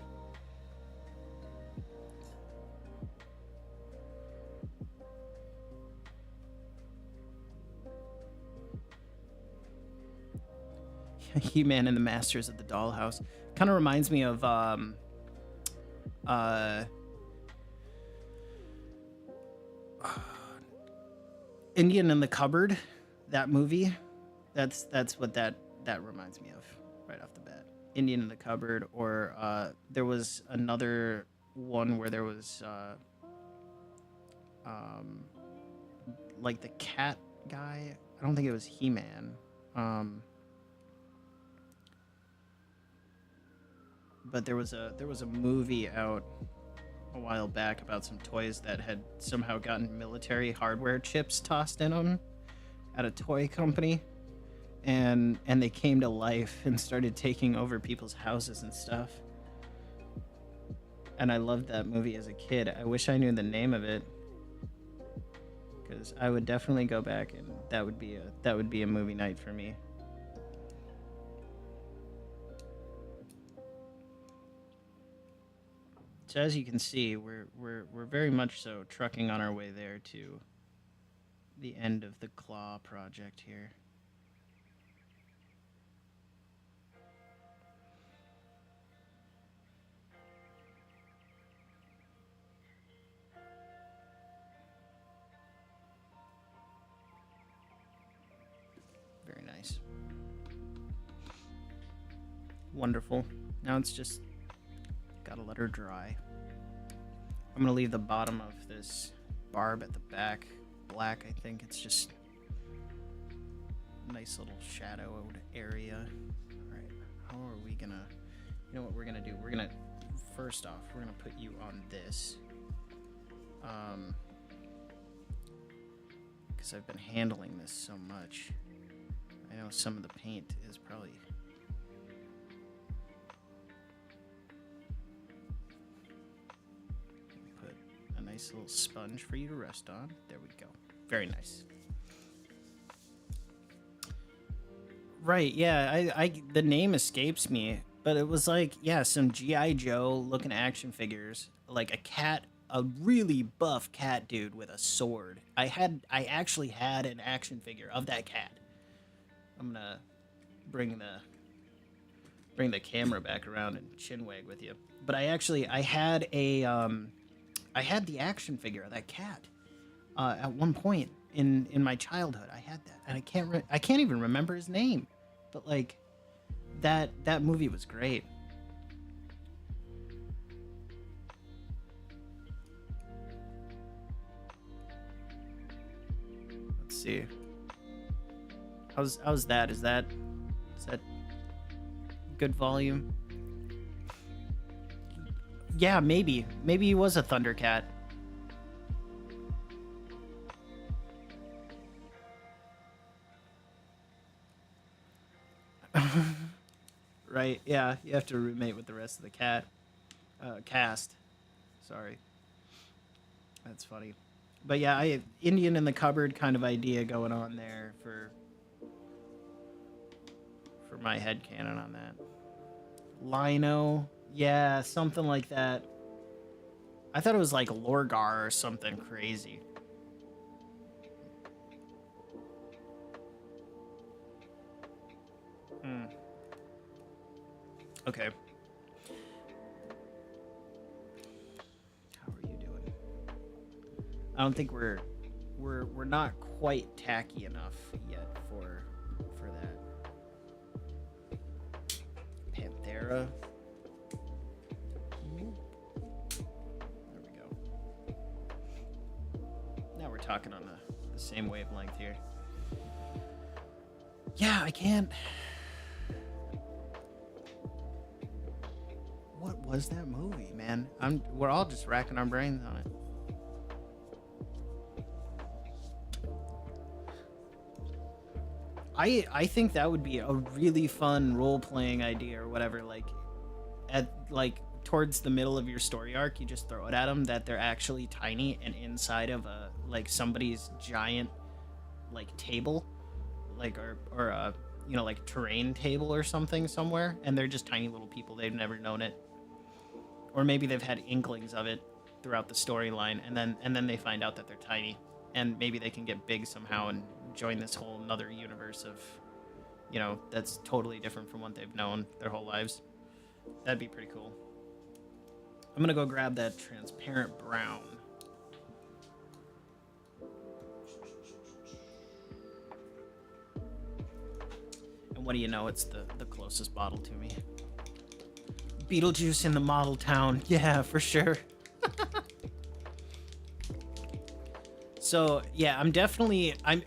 He-Man and the Masters of the Dollhouse kind of reminds me of Indian in the Cupboard, that movie. That's what that reminds me of right off the bat. Indian in the Cupboard, or there was another one where there was like the cat guy. I don't think it was He-Man. But there was a movie out a while back about some toys that had somehow gotten military hardware chips tossed in them at a toy company, and they came to life and started taking over people's houses and stuff. And I loved that movie as a kid. I wish I knew the name of it, because I would definitely go back, and that would be a movie night for me. So as you can see, we're very much so trucking on our way there to the end of the Claw project here. Very nice. Wonderful. Now it's just gotta let her dry. I'm gonna leave the bottom of this barb at the back black. I think it's just a nice little shadowed area. Alright, how are we gonna... You know what we're gonna do? We're gonna... First off, we're gonna put you on this. Because I've been handling this so much. I know some of the paint is probably... Nice little sponge for you to rest on. There we go. Very nice. Right, yeah, I the name escapes me, but it was like, yeah, some G.I. Joe looking action figures, like a really buff cat dude with a sword. I actually had an action figure of that cat. I'm gonna bring the camera back around and chinwag with you. But I had the action figure of that cat at one point, in my childhood. I had that, and I can't even remember his name, but like that movie was great. Let's see. How's that? Is that good volume? Yeah, maybe. Maybe he was a Thundercat. Right, yeah, you have to roommate with the rest of the cast. Sorry. That's funny. But yeah, I Indian in the cupboard kind of idea going on there for my head canon on that. Lino, yeah, something like that. I thought it was like Lorgar or something crazy. Hmm. Okay. How are you doing? I don't think we're not quite tacky enough yet for that. Panthera. There we go. Now we're talking on the same wavelength here. Yeah, I can't. What was that movie, man? We're all just racking our brains on it. I think that would be a really fun role playing idea or whatever. Like at like towards the middle of your story arc, you just throw it at them that they're actually tiny and inside of a like somebody's giant like table, like or a like terrain table or something somewhere, and they're just tiny little people. They've never known it, or maybe they've had inklings of it throughout the storyline, and then they find out that they're tiny, and maybe they can get big somehow and join this whole another universe of that's totally different from what they've known their whole lives. That'd be pretty cool. I'm gonna go grab that transparent brown. And what do you know, it's the closest bottle to me. Beetlejuice in the model town. Yeah, for sure. So yeah, I'm definitely I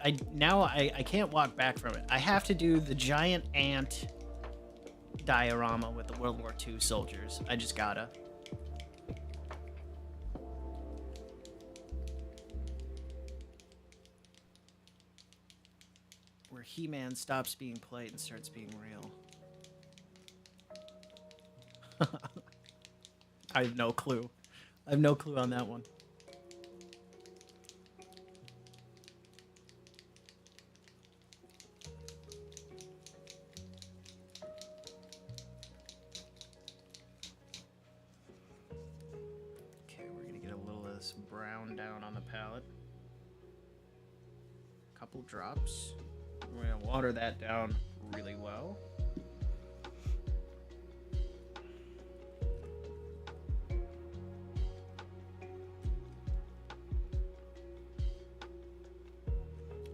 can't walk back from it. I have to do the giant ant diorama with the World War II soldiers. I just gotta. Where He-Man stops being polite and starts being real. I have no clue. I have no clue on that one. Brown down on the palette. Couple drops. We're gonna water that down really well.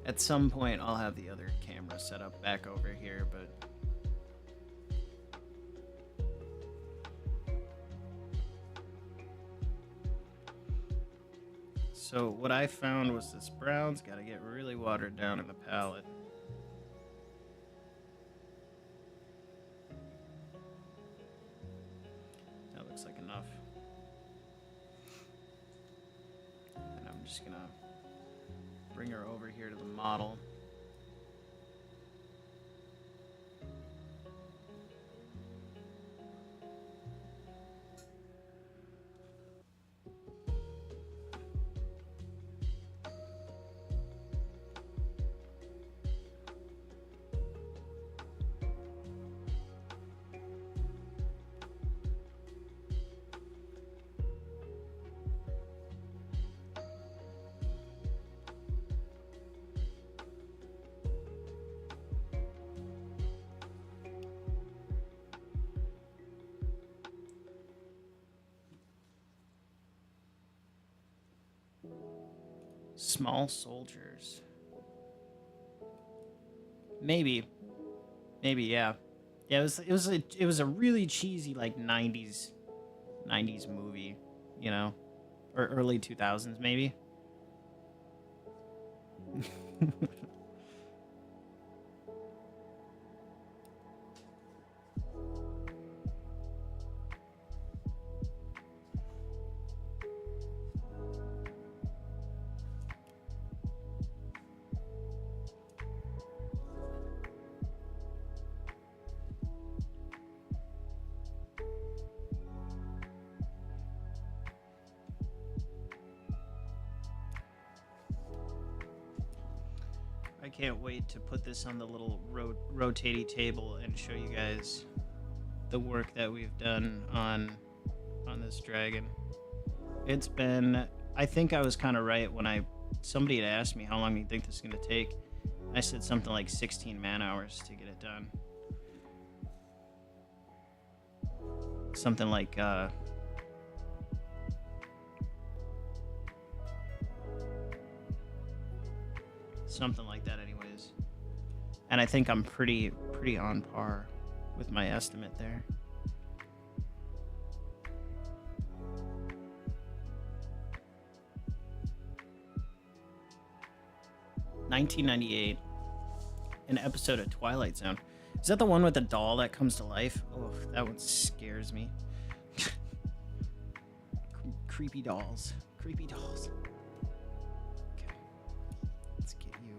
At some point, I'll have the other camera set up back over here, but so what I found was this brown's got to get really watered down in the palette. That looks like enough. And I'm just gonna bring her over here to the model. Small soldiers. Maybe. Maybe, yeah. Yeah, it was a really cheesy like 90s movie, you know, or early 2000s maybe. I can't wait to put this on the little rotating table and show you guys the work that we've done on this dragon. It's been, I think I was kind of right when somebody had asked me how long do you think this is going to take. I said something like 16 man hours to get it done. Something like something like that anyways. And I think I'm pretty on par with my estimate there. $1998, an episode of Twilight Zone. Is that the one with the doll that comes to life? Oh, that one scares me. Creepy dolls. Creepy dolls. Okay. Let's get you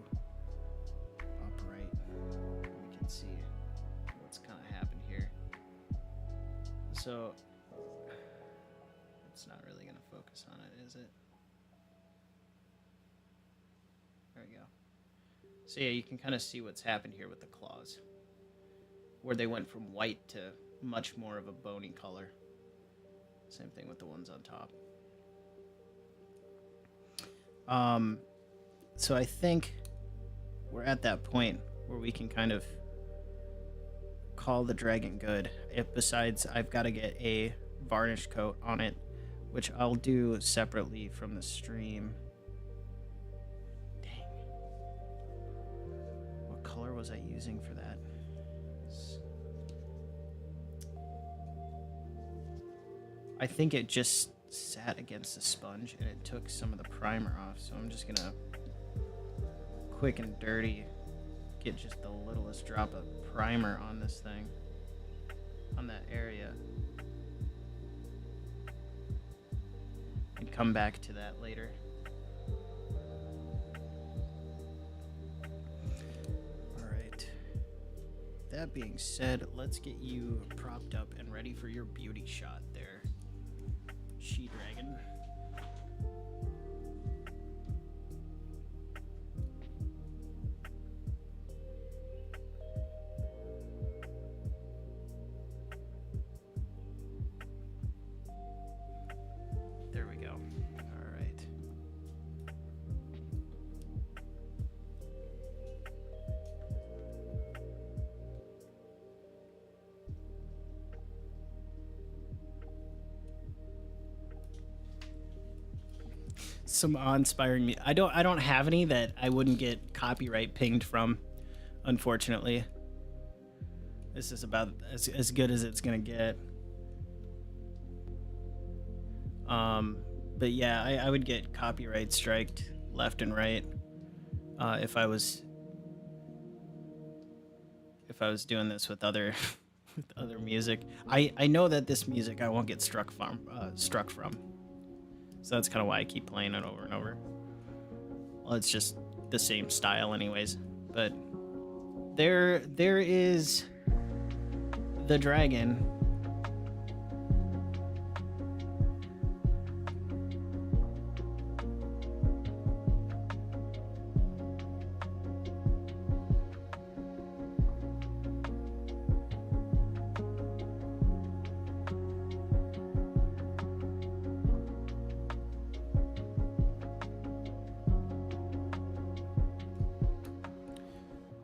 upright. We can see what's kind of happened here. So, it's not really going to focus on it, is it? There we go. So yeah, you can kind of see what's happened here with the claws, where they went from white to much more of a bony color. Same thing with the ones on top. So I think we're at that point where we can kind of call the dragon good. Besides, I've got to get a varnish coat on it, which I'll do separately from the stream. Color was I using for that? I think it just sat against the sponge and it took some of the primer off, so I'm just gonna quick and dirty get just the littlest drop of primer on this thing, on that area, and come back to that later. That being said, let's get you propped up and ready for your beauty shot there, she-dragon. There we go. All right. Some awe-inspiring me. I don't have any that I wouldn't get copyright pinged from, unfortunately. This is about as good as it's gonna get. But yeah, I would get copyright striked left and right if I was doing this with other with other music. I know that this music I won't get struck from. So that's kind of why I keep playing it over and over. Well, it's just the same style anyways. But there is the dragon.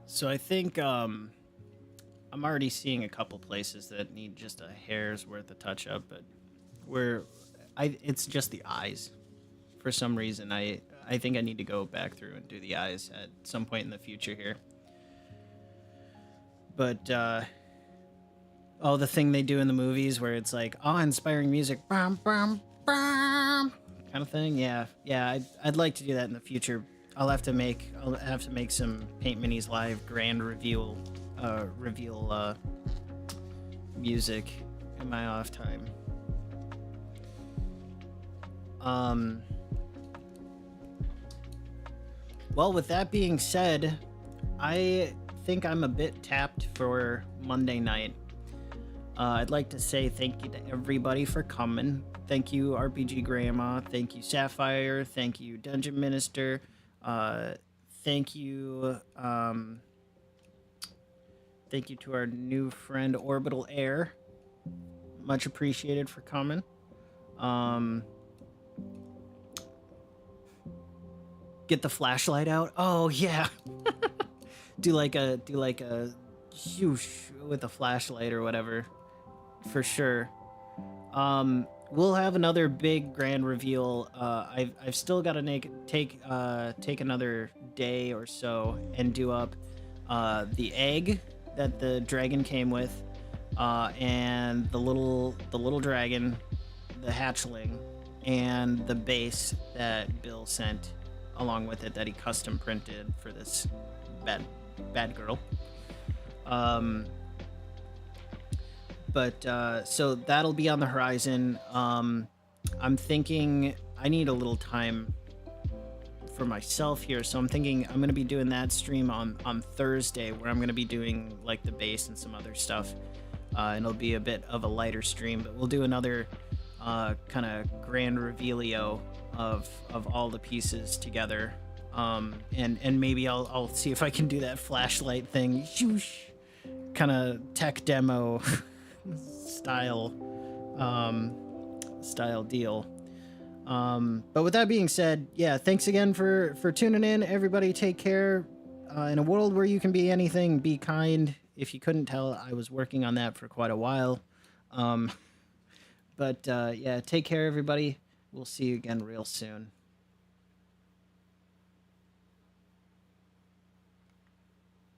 So I think I'm already seeing a couple places that need just a hair's worth of touch up, but it's just the eyes. For some reason, I I think I need to go back through and do the eyes at some point in the future here. But oh, the thing they do in the movies where it's like awe-inspiring music, bam, bam, bam, kind of thing. Yeah, I'd like to do that in the future. I'll have to make some Paint Minis Live grand reveal music in my off time. Well, with that being said, I think I'm a bit tapped for Monday night. I'd like to say thank you to everybody for coming. Thank you, RPG Grandma. Thank you, Sapphire. Thank you, Dungeon Minister. Thank you to our new friend, Orbital Air. Much appreciated for coming. Get the flashlight out. Oh yeah. do like a whoosh with a flashlight or whatever, for sure. We'll have another big grand reveal. I've still got to take another day or so and do up the egg that the dragon came with, and the little dragon, the hatchling, and the base that Bill sent along with it that he custom printed for this bad girl. So that'll be on the horizon. I'm thinking I need a little time for myself here, so I'm thinking I'm gonna be doing that stream on Thursday, where I'm gonna be doing like the bass and some other stuff, and it'll be a bit of a lighter stream, but we'll do another kind of grand revealio of all the pieces together, and maybe I'll see if I can do that flashlight thing, kind of tech demo style deal. But with that being said, yeah, thanks again for tuning in. Everybody take care. In a world where you can be anything, be kind. If you couldn't tell, I was working on that for quite a while. Yeah, take care, everybody. We'll see you again real soon.